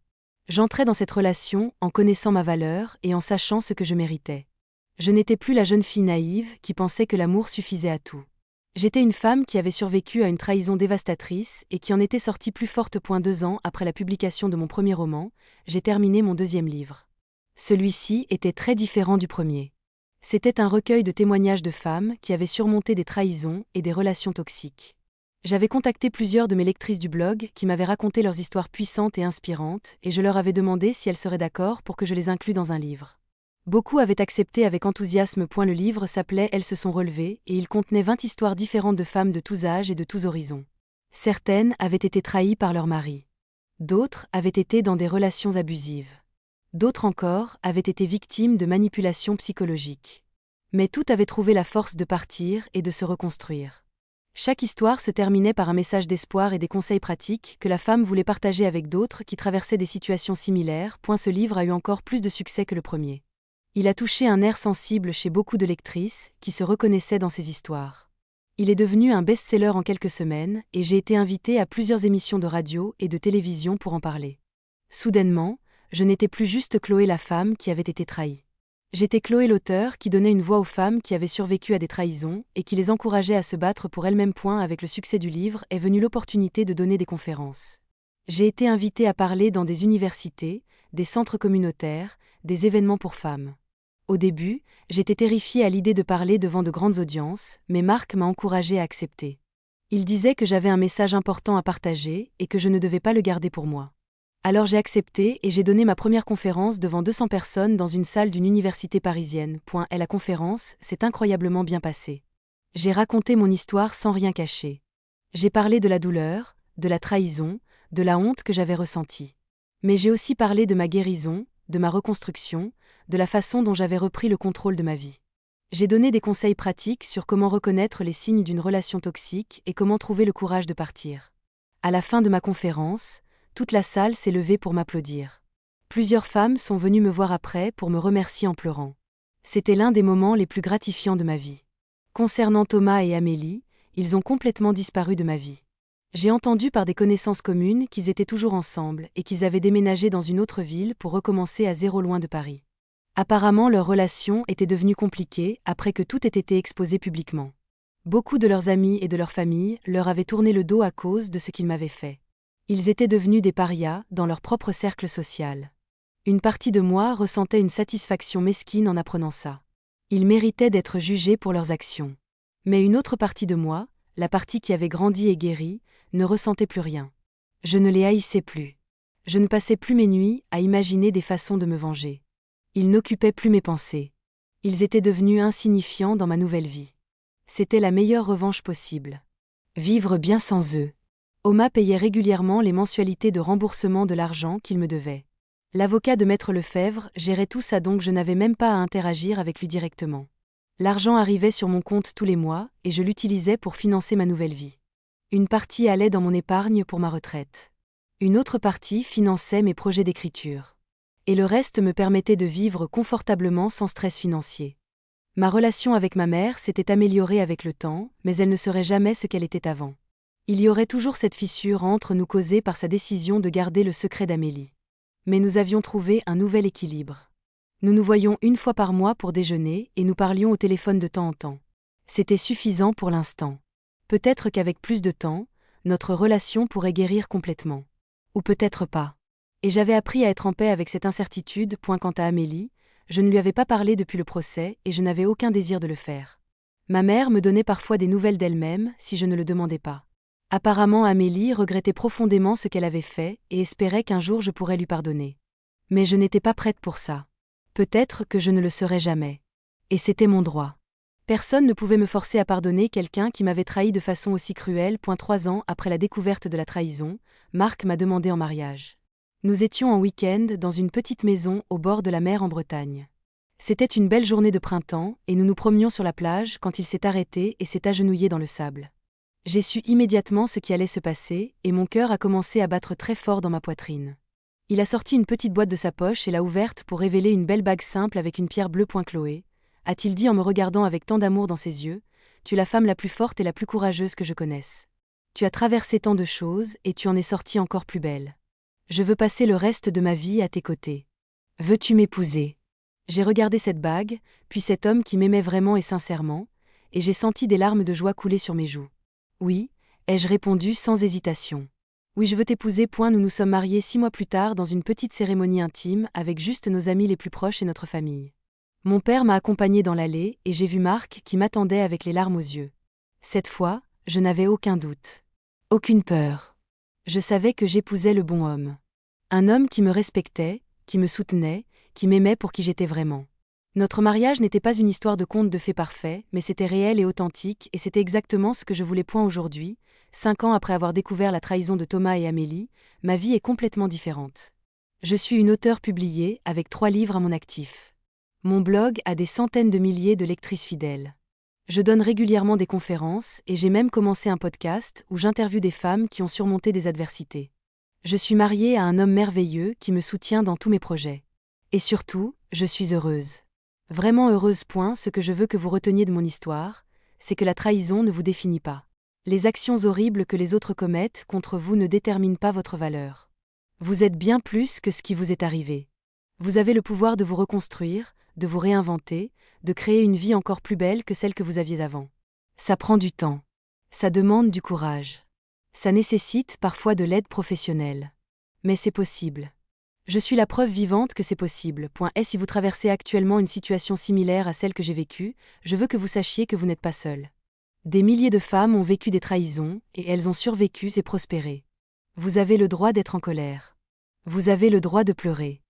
J'entrais dans cette relation en connaissant ma valeur et en sachant ce que je méritais. Je n'étais plus la jeune fille naïve qui pensait que l'amour suffisait à tout. J'étais une femme qui avait survécu à une trahison dévastatrice et qui en était sortie plus forte. 2 ans après la publication de mon premier roman, j'ai terminé mon 2e livre. Celui-ci était très différent du premier. C'était un recueil de témoignages de femmes qui avaient surmonté des trahisons et des relations toxiques. J'avais contacté plusieurs de mes lectrices du blog qui m'avaient raconté leurs histoires puissantes et inspirantes et je leur avais demandé si elles seraient d'accord pour que je les inclue dans un livre. Beaucoup avaient accepté avec enthousiasme. Le livre s'appelait Elles se sont relevées et il contenait 20 histoires différentes de femmes de tous âges et de tous horizons. Certaines avaient été trahies par leur mari. D'autres avaient été dans des relations abusives. D'autres encore avaient été victimes de manipulations psychologiques. Mais toutes avaient trouvé la force de partir et de se reconstruire. Chaque histoire se terminait par un message d'espoir et des conseils pratiques que la femme voulait partager avec d'autres qui traversaient des situations similaires. Ce livre a eu encore plus de succès que le premier. Il a touché un nerf sensible chez beaucoup de lectrices qui se reconnaissaient dans ces histoires. Il est devenu un best-seller en quelques semaines et j'ai été invitée à plusieurs émissions de radio et de télévision pour en parler. Soudainement, je n'étais plus juste Chloé la femme qui avait été trahie. J'étais Chloé l'auteur qui donnait une voix aux femmes qui avaient survécu à des trahisons et qui les encourageait à se battre pour elles-mêmes. Avec le succès du livre est venue l'opportunité de donner des conférences. J'ai été invitée à parler dans des universités, des centres communautaires, des événements pour femmes. Au début, j'étais terrifiée à l'idée de parler devant de grandes audiences, mais Marc m'a encouragée à accepter. Il disait que j'avais un message important à partager et que je ne devais pas le garder pour moi. Alors j'ai accepté et j'ai donné ma première conférence devant 200 personnes dans une salle d'une université parisienne. Et la conférence s'est incroyablement bien passée. J'ai raconté mon histoire sans rien cacher. J'ai parlé de la douleur, de la trahison, de la honte que j'avais ressentie. Mais j'ai aussi parlé de ma guérison, de ma reconstruction, de la façon dont j'avais repris le contrôle de ma vie. J'ai donné des conseils pratiques sur comment reconnaître les signes d'une relation toxique et comment trouver le courage de partir. À la fin de ma conférence, toute la salle s'est levée pour m'applaudir. Plusieurs femmes sont venues me voir après pour me remercier en pleurant. C'était l'un des moments les plus gratifiants de ma vie. Concernant Thomas et Amélie, ils ont complètement disparu de ma vie. J'ai entendu par des connaissances communes qu'ils étaient toujours ensemble et qu'ils avaient déménagé dans une autre ville pour recommencer à zéro loin de Paris. Apparemment, leur relation était devenue compliquée après que tout ait été exposé publiquement. Beaucoup de leurs amis et de leur famille leur avaient tourné le dos à cause de ce qu'ils m'avaient fait. Ils étaient devenus des parias dans leur propre cercle social. Une partie de moi ressentait une satisfaction mesquine en apprenant ça. Ils méritaient d'être jugés pour leurs actions. Mais une autre partie de moi, la partie qui avait grandi et guéri, ne ressentait plus rien. Je ne les haïssais plus. Je ne passais plus mes nuits à imaginer des façons de me venger. Ils n'occupaient plus mes pensées. Ils étaient devenus insignifiants dans ma nouvelle vie. C'était la meilleure revanche possible. Vivre bien sans eux. Oma payait régulièrement les mensualités de remboursement de l'argent qu'il me devait. L'avocat de Maître Lefebvre gérait tout ça, donc je n'avais même pas à interagir avec lui directement. L'argent arrivait sur mon compte tous les mois et je l'utilisais pour financer ma nouvelle vie. Une partie allait dans mon épargne pour ma retraite. Une autre partie finançait mes projets d'écriture. Et le reste me permettait de vivre confortablement sans stress financier. Ma relation avec ma mère s'était améliorée avec le temps, mais elle ne serait jamais ce qu'elle était avant. Il y aurait toujours cette fissure entre nous causée par sa décision de garder le secret d'Amélie. Mais nous avions trouvé un nouvel équilibre. Nous nous voyions une fois par mois pour déjeuner et nous parlions au téléphone de temps en temps. C'était suffisant pour l'instant. Peut-être qu'avec plus de temps, notre relation pourrait guérir complètement. Ou peut-être pas. Et j'avais appris à être en paix avec cette incertitude. Quant à Amélie, je ne lui avais pas parlé depuis le procès et je n'avais aucun désir de le faire. Ma mère me donnait parfois des nouvelles d'elle-même si je ne le demandais pas. Apparemment, Amélie regrettait profondément ce qu'elle avait fait et espérait qu'un jour je pourrais lui pardonner. Mais je n'étais pas prête pour ça. Peut-être que je ne le serais jamais. Et c'était mon droit. Personne ne pouvait me forcer à pardonner quelqu'un qui m'avait trahi de façon aussi cruelle. 3 ans après la découverte de la trahison, Marc m'a demandé en mariage. Nous étions en week-end dans une petite maison au bord de la mer en Bretagne. C'était une belle journée de printemps et nous nous promenions sur la plage quand il s'est arrêté et s'est agenouillé dans le sable. J'ai su immédiatement ce qui allait se passer et mon cœur a commencé à battre très fort dans ma poitrine. Il a sorti une petite boîte de sa poche et l'a ouverte pour révéler une belle bague simple avec une pierre bleue. Chloé, a-t-il dit en me regardant avec tant d'amour dans ses yeux, tu es la femme la plus forte et la plus courageuse que je connaisse. Tu as traversé tant de choses et tu en es sortie encore plus belle. Je veux passer le reste de ma vie à tes côtés. Veux-tu m'épouser ? J'ai regardé cette bague, puis cet homme qui m'aimait vraiment et sincèrement, et j'ai senti des larmes de joie couler sur mes joues. Oui, ai-je répondu sans hésitation. Oui, je veux t'épouser. Nous nous sommes mariés 6 mois plus tard dans une petite cérémonie intime avec juste nos amis les plus proches et notre famille. Mon père m'a accompagnée dans l'allée et j'ai vu Marc qui m'attendait avec les larmes aux yeux. Cette fois, je n'avais aucun doute. Aucune peur. Je savais que j'épousais le bon homme. Un homme qui me respectait, qui me soutenait, qui m'aimait pour qui j'étais vraiment. Notre mariage n'était pas une histoire de conte de fées parfait, mais c'était réel et authentique et c'était exactement ce que je voulais. Aujourd'hui, 5 ans après avoir découvert la trahison de Thomas et Amélie, ma vie est complètement différente. Je suis une auteure publiée avec 3 livres à mon actif. Mon blog a des centaines de milliers de lectrices fidèles. Je donne régulièrement des conférences et j'ai même commencé un podcast où j'interviewe des femmes qui ont surmonté des adversités. Je suis mariée à un homme merveilleux qui me soutient dans tous mes projets. Et surtout, je suis heureuse. Vraiment heureuse. Ce que je veux que vous reteniez de mon histoire, c'est que la trahison ne vous définit pas. Les actions horribles que les autres commettent contre vous ne déterminent pas votre valeur. Vous êtes bien plus que ce qui vous est arrivé. Vous avez le pouvoir de vous reconstruire, de vous réinventer, de créer une vie encore plus belle que celle que vous aviez avant. Ça prend du temps. Ça demande du courage. Ça nécessite parfois de l'aide professionnelle. Mais c'est possible. Je suis la preuve vivante que c'est possible. Et si vous traversez actuellement une situation similaire à celle que j'ai vécue, je veux que vous sachiez que vous n'êtes pas seul. Des milliers de femmes ont vécu des trahisons et elles ont survécu et prospéré. Vous avez le droit d'être en colère. Vous avez le droit de pleurer.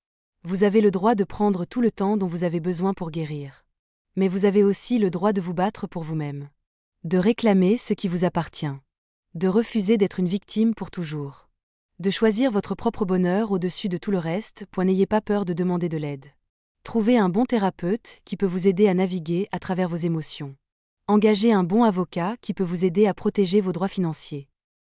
Vous avez le droit de prendre tout le temps dont vous avez besoin pour guérir. Mais vous avez aussi le droit de vous battre pour vous-même. De réclamer ce qui vous appartient. De refuser d'être une victime pour toujours. De choisir votre propre bonheur au-dessus de tout le reste, n'ayez pas peur de demander de l'aide. Trouvez un bon thérapeute qui peut vous aider à naviguer à travers vos émotions. Engagez un bon avocat qui peut vous aider à protéger vos droits financiers.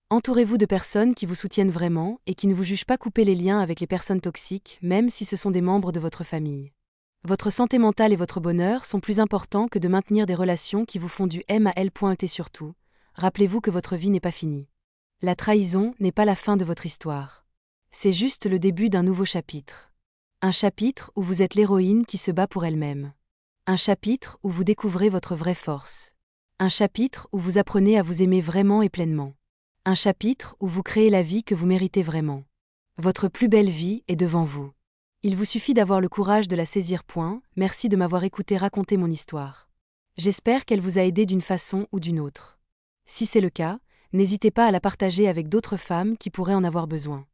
Entourez-vous de personnes qui vous soutiennent vraiment et qui ne vous jugent pas couper les liens avec les personnes toxiques, même si ce sont des membres de votre famille. Votre santé mentale et votre bonheur sont plus importants que de maintenir des relations qui vous font du mal. Et surtout, rappelez-vous que votre vie n'est pas finie. La trahison n'est pas la fin de votre histoire. C'est juste le début d'un nouveau chapitre. Un chapitre où vous êtes l'héroïne qui se bat pour elle-même. Un chapitre où vous découvrez votre vraie force. Un chapitre où vous apprenez à vous aimer vraiment et pleinement. Un chapitre où vous créez la vie que vous méritez vraiment. Votre plus belle vie est devant vous. Il vous suffit d'avoir le courage de la saisir. Merci de m'avoir écouté raconter mon histoire. J'espère qu'elle vous a aidé d'une façon ou d'une autre. Si c'est le cas, n'hésitez pas à la partager avec d'autres femmes qui pourraient en avoir besoin.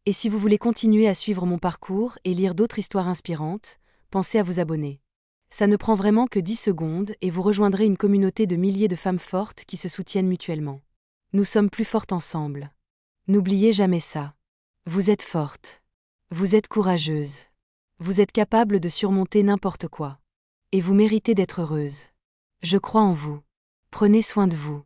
Et si vous voulez continuer à suivre mon parcours et lire d'autres histoires inspirantes, pensez à vous abonner. Ça ne prend vraiment que 10 secondes et vous rejoindrez une communauté de milliers de femmes fortes qui se soutiennent mutuellement. Nous sommes plus fortes ensemble. N'oubliez jamais ça. Vous êtes forte. Vous êtes courageuse. Vous êtes capable de surmonter n'importe quoi. Et vous méritez d'être heureuse. Je crois en vous. Prenez soin de vous.